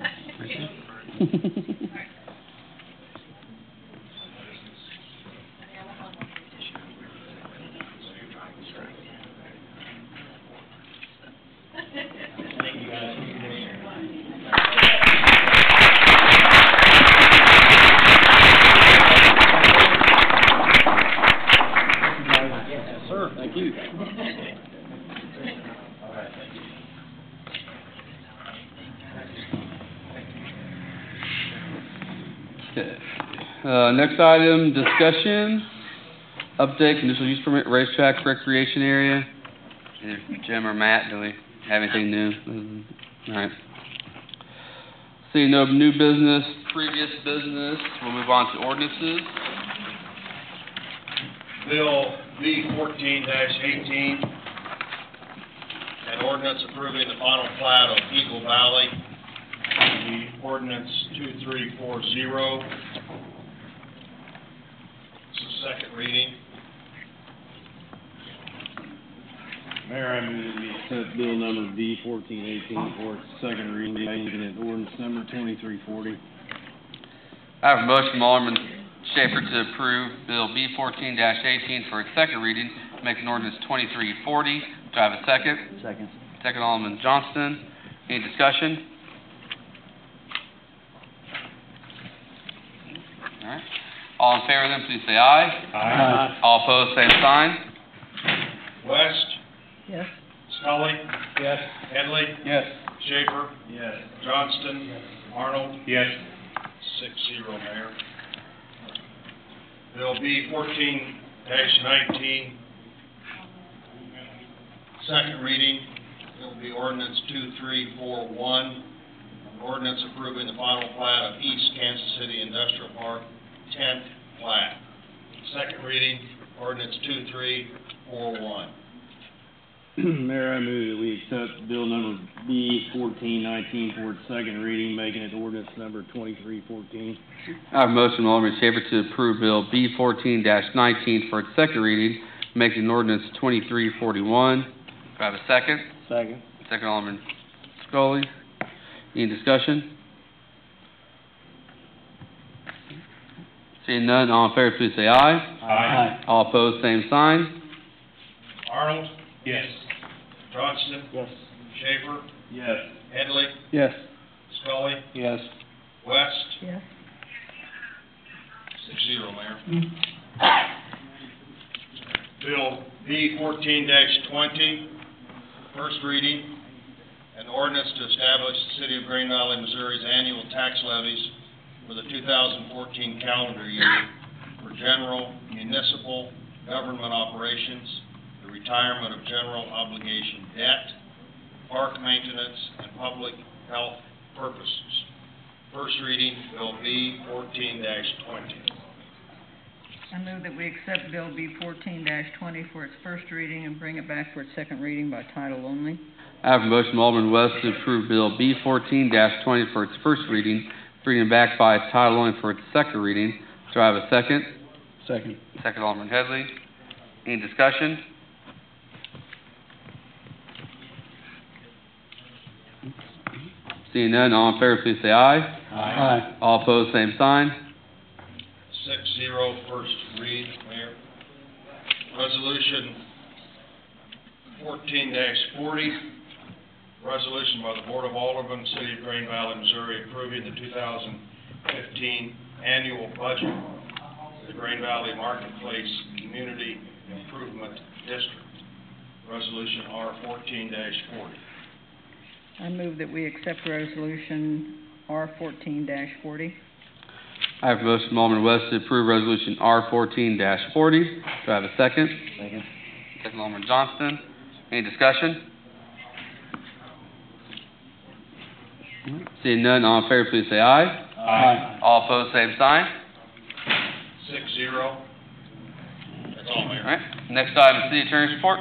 Thank you. Okay. Next item, discussion, update conditional use permit, racetrack recreation area. Either Jim or Matt, do we have anything new? All right. Seeing no new business, previous business, we'll move on to ordinances. Bill B 14-18, an ordinance approving the final plat of Eagle Valley, the ordinance 2340. It's the second reading. Mayor, I move we accept bill number B 1418 for its second reading, making it ordinance number 2340. I have a motion from Alderman Schaefer to approve Bill B 14-18 for its second reading, making ordinance 2340. Do I have a second? Second. Second, Alderman Johnston. Any discussion? All right. All in favor then, please say aye. Aye. All opposed, same sign. West, Yes. Scully, Yes. Headley, Yes. Schaefer, Yes. Johnston, Arnold, Yes. 6-0, Mayor. Bill B 14-19, second reading. It will be ordinance 2341, an ordinance approving the final plat of East Kansas City Industrial Park, 10th plat. Second reading, ordinance 2341. Mayor, I move that we accept bill number B 1419 for its second reading, making it ordinance number 2314. I have a motion from Alderman Schaefer to approve Bill B 14-19 for its second reading, making ordinance 2341. Do I have a second? Second. Second, Alderman Scully. Any discussion? Seeing none, all in favor, please say aye. Aye. All opposed, same sign. Arnold, Yes. Johnston, Yes. Schaefer, Yes. Headley, Yes. Scully, Yes. West, Yes. 6-0, Mayor. Bill B 14-20, first reading, an ordinance to establish the City of Green Valley, Missouri's annual tax levies for the 2014 calendar year for general municipal government operations, the retirement of general obligation debt, park maintenance, and public health purposes. First reading, Bill B 14-20. I move that we accept Bill B 14-20 for its first reading and bring it back for its second reading by title only. I have a motion from Alderman West to approve Bill B 14-20 for its first reading, bringing it back by its title only for its second reading. Do I have a second? Second. Second, Alderman Headley. Any discussion? Seeing none, all in favor, please say aye. Aye. All opposed, same sign. 6-0, first read, Mayor. Resolution 14-40, resolution by the Board of Aldermen, City of Green Valley, Missouri, approving the 2015 annual budget of the Green Valley Marketplace Community Improvement District. Resolution R 14-40. I move that we accept resolution R 14-40. I have a motion from Alderman West to approve resolution R 14-40. Do I have a second? Second. Second, Alderman Johnston. Any discussion? Seeing none, all in favor, please say aye. Aye. All opposed, same sign. 6-0. That's all, Mayor. All right. Next item is City Attorney's report.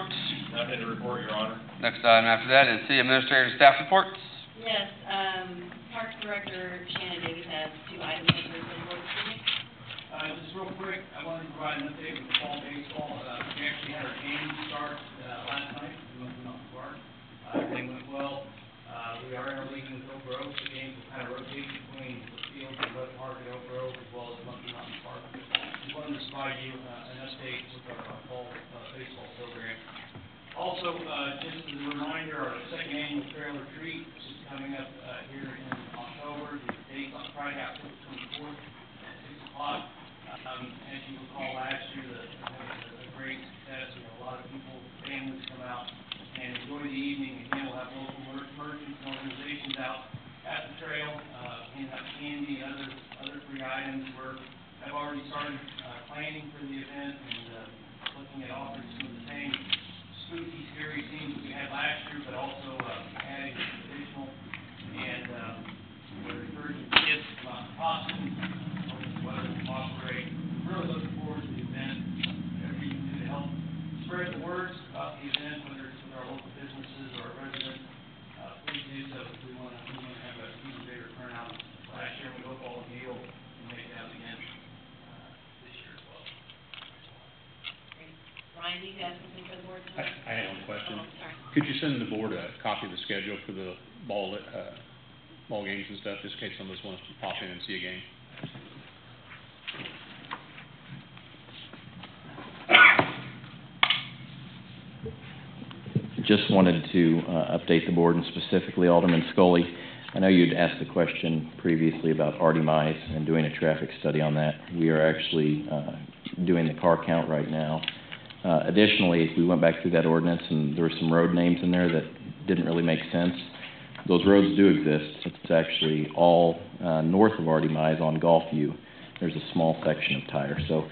Nothing to report, Your Honor. Next item after that is City Administrator and Staff reports. Yes, Parks Director Shannon Davis has 2 items for the report this evening. Just real quick, I wanted to provide an update with the fall baseball. We actually had our game start last night. We went to Mountain Park. Everything went well. We are in our league with Oak Grove. The games will kind of rotate between the field and West Park and Oak Grove, as well as Monkey Mountain Park. Just wanted to provide you an update with our fall baseball program. Also, just as a reminder, our second annual trailer treat is coming up here in October. The date on Friday, October 24th at 6 o'clock. As you recall, last year, it was a great success. We had a lot of people, families come out and enjoy the evening. Again, we'll have local merchants and organizations out at the trail, handing out candy and other free items. I've already started planning for the event and looking at offering some of the same spooky, scary scenes that we had last year, but also adding some additional, and we're encouraging kids to come out in costumes, hoping the weather will cooperate. Really looking forward to the event. Whatever you can do to help spread the words about the event, whether it's with our local businesses or our residents, please do so. We want to have an even bigger turnout. Last year, we hope all of you will make it out again this year as well. Ryan, do you have something for the board? I have one question. Oh, sorry. Could you send the board a copy of the schedule for the ball games and stuff, just in case some of us want to pop in and see a game? Just wanted to update the board, and specifically Alderman Scully. I know you'd asked the question previously about Artemis and doing a traffic study on that. We are actually doing the car count right now. Additionally, we went back through that ordinance, and there were some road names in there that didn't really make sense. Those roads do exist. It's actually all north of Artemis on Gulfview. There's a small section of Tyre. So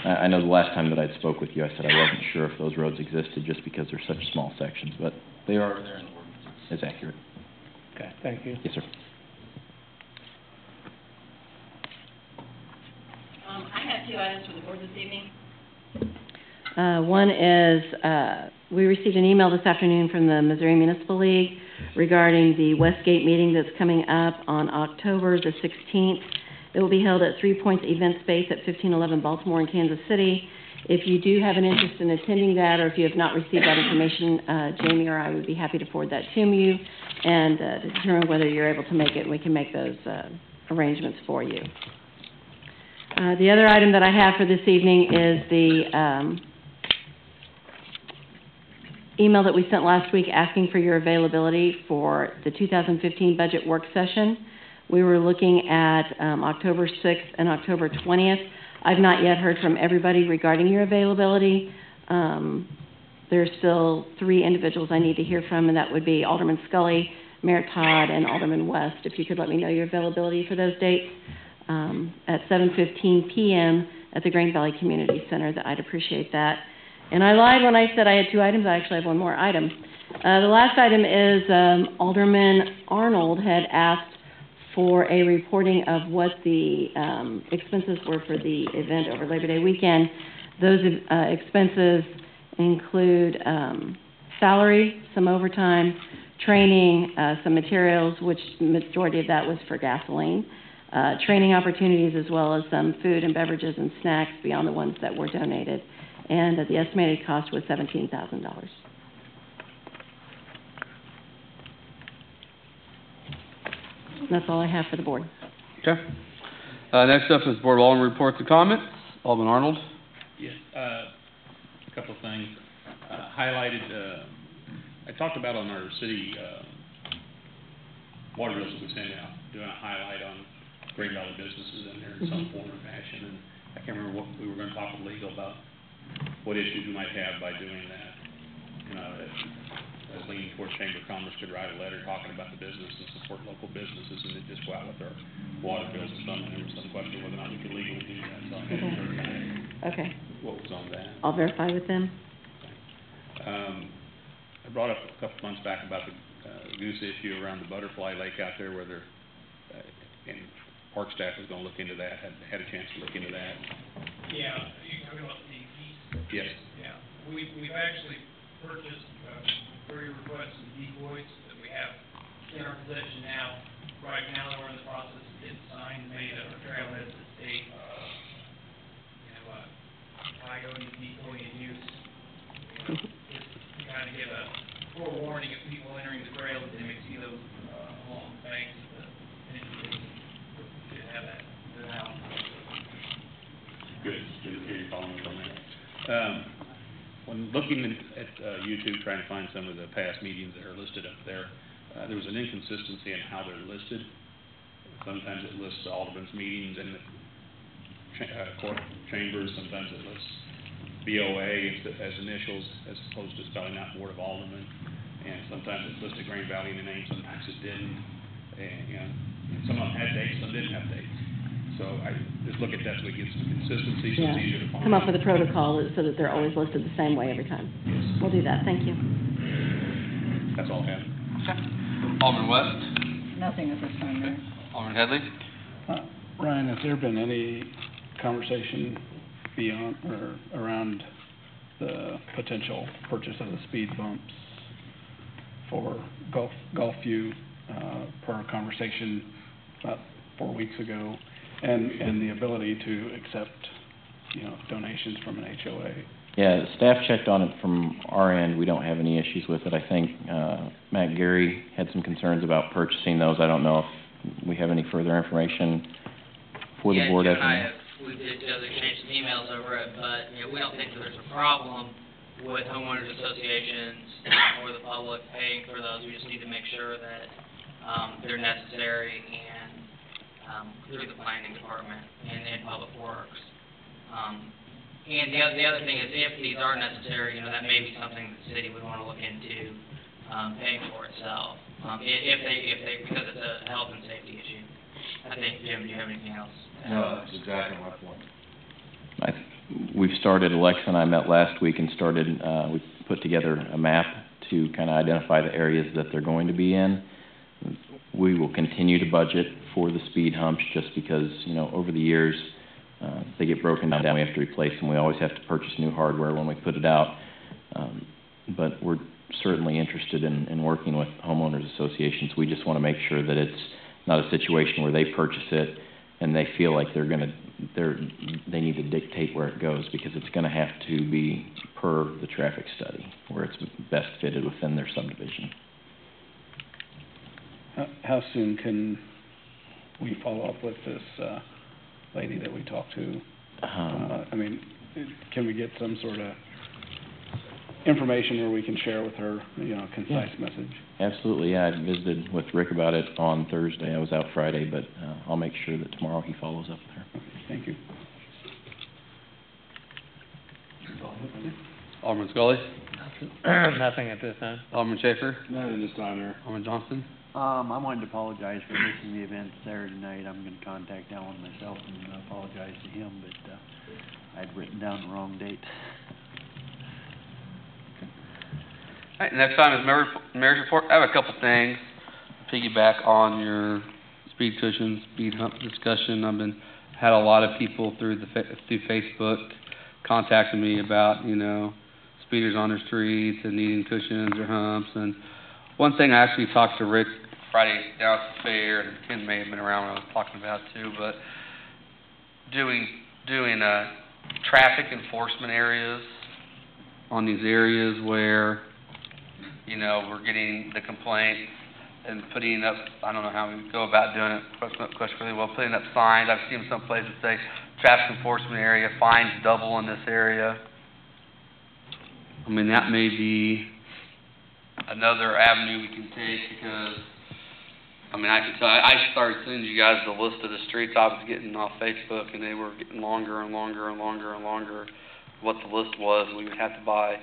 I know the last time that I spoke with you, I said I wasn't sure if those roads existed just because they're such small sections, but they are there in the ordinance. It's accurate. Okay, thank you. Yes, sir. I have 2 items for the board this evening. One is, we received an email this afternoon from the Missouri Municipal League regarding the Westgate meeting that's coming up on October the 16th. It will be held at 3 Points Event Space at 1511 Baltimore in Kansas City. If you do have an interest in attending that, or if you have not received that information, Jamie or I would be happy to forward that to you and to determine whether you're able to make it, and we can make those arrangements for you. The other item that I have for this evening is the email that we sent last week asking for your availability for the 2015 budget work session. We were looking at October 6th and October 20th. I've not yet heard from everybody regarding your availability. There's still 3 individuals I need to hear from, and that would be Alderman Scully, Mayor Todd, and Alderman West. If you could let me know your availability for those dates at 7:15 p.m. at the Green Valley Community Center, I'd appreciate that. And I lied when I said I had 2 items. I actually have one more item. The last item is Alderman Arnold had asked for a reporting of what the expenses were for the event over Labor Day weekend. Those expenses include salary, some overtime, training, some materials, which the majority of that was for gasoline, training opportunities, as well as some food and beverages and snacks beyond the ones that were donated. And the estimated cost was $17,000. That's all I have for the board. Okay. Next up is Board of Aldermen reports and comments. Alderman Arnold. Yes, a couple of things. Highlighted, I talked about on our city water bills that we send out, doing a highlight on Great Valley businesses in there in some form or fashion. And I can't remember what we were going to talk with legal about, what issues we might have by doing that. You know, I was leaning towards Chamber of Commerce could write a letter talking about the business and support local businesses, and then just go out with our water bills or something. There was some question whether or not we could legally do that, so I hadn't heard Okay. what was on that. I'll verify with them. I brought up a couple months back about the goose issue around the butterfly lake out there, where they're, and park staff is going to look into that. Had a chance to look into that. Yeah, you're talking about the geese? Yes. Yeah, we've actually purchased, very requested decoys that we have in our possession now. Right now, we're in the process of getting signed, made of our trailheads that state, coyote decoy in use. Just to kind of give a forewarning of people entering the trail that they may see those, along the banks of the, should have that now. Good to hear you following up on that. When looking at YouTube, trying to find some of the past meetings that are listed up there, there was an inconsistency in how they're listed. Sometimes it lists the Aldermen's meetings and the court chambers. Sometimes it lists BOA as initials, as opposed to spelling out Board of Aldermen. And sometimes it listed Grand Valley in the name, sometimes it didn't. And some of them had dates, some didn't have dates. So I just look at that so we get some consistency, so Yeah. it's easier to find. Come up with a protocol so that they're always listed the same way every time. Yes. We'll do that. Thank you. That's all I have. Okay. Alderman West. Nothing at this time, Mayor. Alderman Headley. Ryan, has there been any conversation beyond or around the potential purchase of the speed bumps for Gulfview, per our conversation about 4 weeks ago, and the ability to accept, donations from an HOA? Yeah, staff checked on it from our end. We don't have any issues with it. I think Matt Gary had some concerns about purchasing those. I don't know if we have any further information for the board. Yeah, Jim and I we did exchange some emails over it, but we don't think that there's a problem with homeowners associations or the public paying for those. We just need to make sure that they're necessary and through the planning department and public works. And the other thing is, if these are necessary, that may be something the city would want to look into paying for itself. If they because it's a health and safety issue. I think, Jim, do you have anything else? No, that's exactly my point. We've started, Alexa and I met last week and started, we put together a map to kind of identify the areas that they're going to be in. We will continue to budget for the speed humps just because, over the years, they get broken down, we have to replace them. We always have to purchase new hardware when we put it out. But we're certainly interested in working with homeowners associations. We just want to make sure that it's not a situation where they purchase it and they feel like they need to dictate where it goes, because it's going to have to be per the traffic study where it's best fitted within their subdivision. How soon can we follow up with this lady that we talked to? Can we get some sort of information where we can share with her, a concise message? Absolutely, yeah. I visited with Rick about it on Thursday. I was out Friday, but I'll make sure that tomorrow he follows up with her. Okay, thank you. Alderman Scully. Nothing at this time. Alderman Schaefer. Nothing this time, Mayor. Alderman Johnson. I wanted to apologize for missing the event Saturday night. I'm going to contact Alan myself and apologize to him, but I'd written down the wrong date. All right, next time is mayor's report. I have a couple things. Piggyback on your speed cushion, speed hump discussion. Had a lot of people through Facebook contacting me about, speeders on the streets and needing cushions or humps. And one thing I actually talked to Rick Friday down at the fair, and Ken may have been around when I was talking about it too, but doing traffic enforcement areas on these areas where, you know, we're getting the complaints and putting up, I don't know how we go about doing it, question, well, putting up signs. I've seen some places say traffic enforcement area, fines double in this area. I mean, that may be another avenue we can take, because, I mean, I can tell, I started sending you guys the list of the streets I was getting off Facebook, and they were getting longer and longer and longer and longer. What the list was, we would have to buy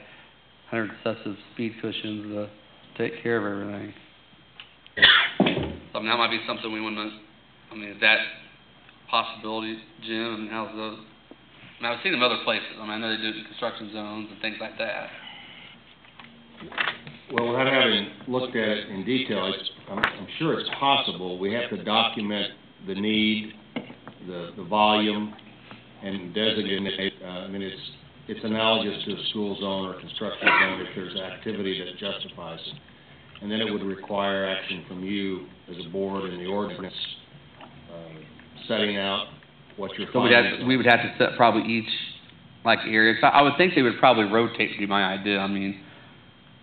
100 sets of speed cushions to take care of everything. So, I mean, that might be something we want to, I mean, is that possibility, Jim? I mean, how's those? I mean, I've seen them other places. I mean, I know they do it in construction zones and things like that. Well, without having looked at it in detail, I'm sure it's possible. We have to document the need, the volume, and designate. I mean, it's analogous to a school zone or construction zone if there's activity that justifies it. And then it would require action from you as a board and the ordinance, setting out what your findings are. We would have to set probably each, like, area. So I would think they would probably rotate, would be my idea. I mean,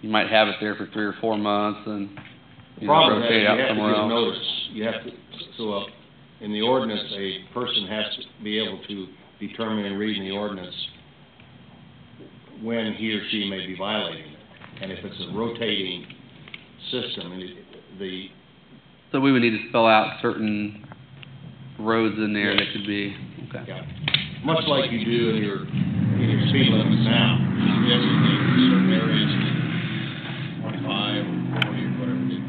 you might have it there for 3 or 4 months and, you know, rotate it out somewhere else. Notice. You have to, so in the ordinance, a person has to be able to determine and read in the ordinance when he or she may be violating it. And if it's a rotating system, so we would need to spell out certain roads in there that could be, okay. Yeah. Much like you do in your speed limits now. You designate certain areas, 25 or 40 or whatever it is.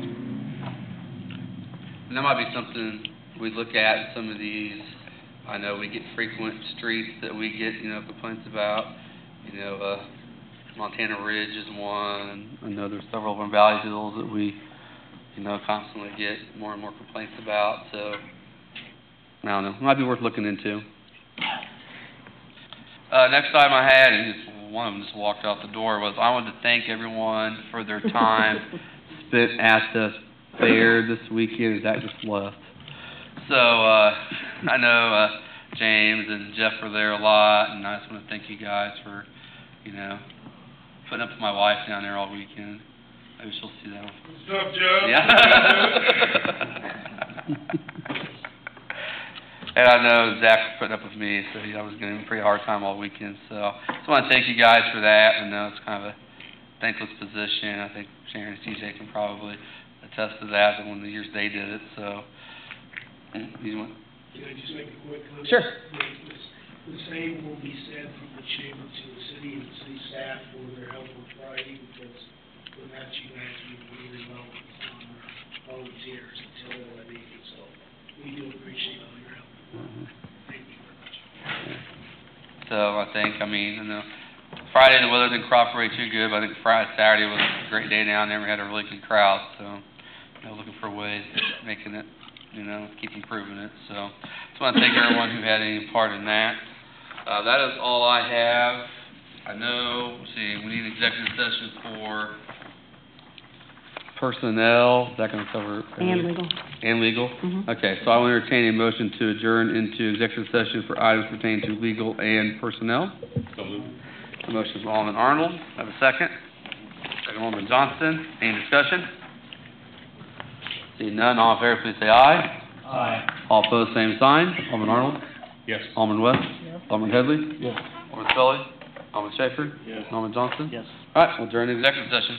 And that might be something we look at in some of these. I know we get frequent streets that we get, you know, complaints about. You know, Montana Ridge is one. I know there's several on Valley Hills that we, you know, constantly get more and more complaints about. So, I don't know. It might be worth looking into. Next item I had, and one of them just walked out the door, was I wanted to thank everyone for their time spent at the fair this weekend. Zach just left. So, I know James and Jeff were there a lot, and I just want to thank you guys for, you know, putting up with my wife down there all weekend. Maybe she'll see that. What's up, Jeff? Yeah. And I know Zach was putting up with me, so I was giving him a pretty hard time all weekend. So I just want to thank you guys for that. I know it's kind of a thankless position. I think Sharon and CJ can probably attest to that, one of the years they did it. So, you want? Can I just make a quick comment? Sure. The same will be said from the chamber to the city and city staff for their help on Friday, because without you guys, we really well on our volunteers until they're ready. So we do appreciate all your help. Thank you very much. So I think, I mean, you know, Friday the weather didn't cooperate too good, but I think Saturday was a great day down there. We had a really good crowd, so, you know, looking for ways of making it, you know, keep improving it. So just want to thank everyone who had any part in that. That is all I have. I know, let's see, we need an executive session for personnel. Is that going to cover? And legal. And legal? Mm-hmm. Okay, so I will entertain a motion to adjourn into executive session for items pertaining to legal and personnel. So moved. A motion from Alderman Arnold. Have a second. Second, Alderman Johnston. Any discussion? Seeing none, all in favor, please say aye. Aye. All opposed, same sign. Alderman Arnold? Yes. Alderman West? Yes. Alderman Headley? Yes. Alderman Scully? Alderman Schaefer? Yes. Alderman Johnson? Yes. All right, we'll adjourn the executive session.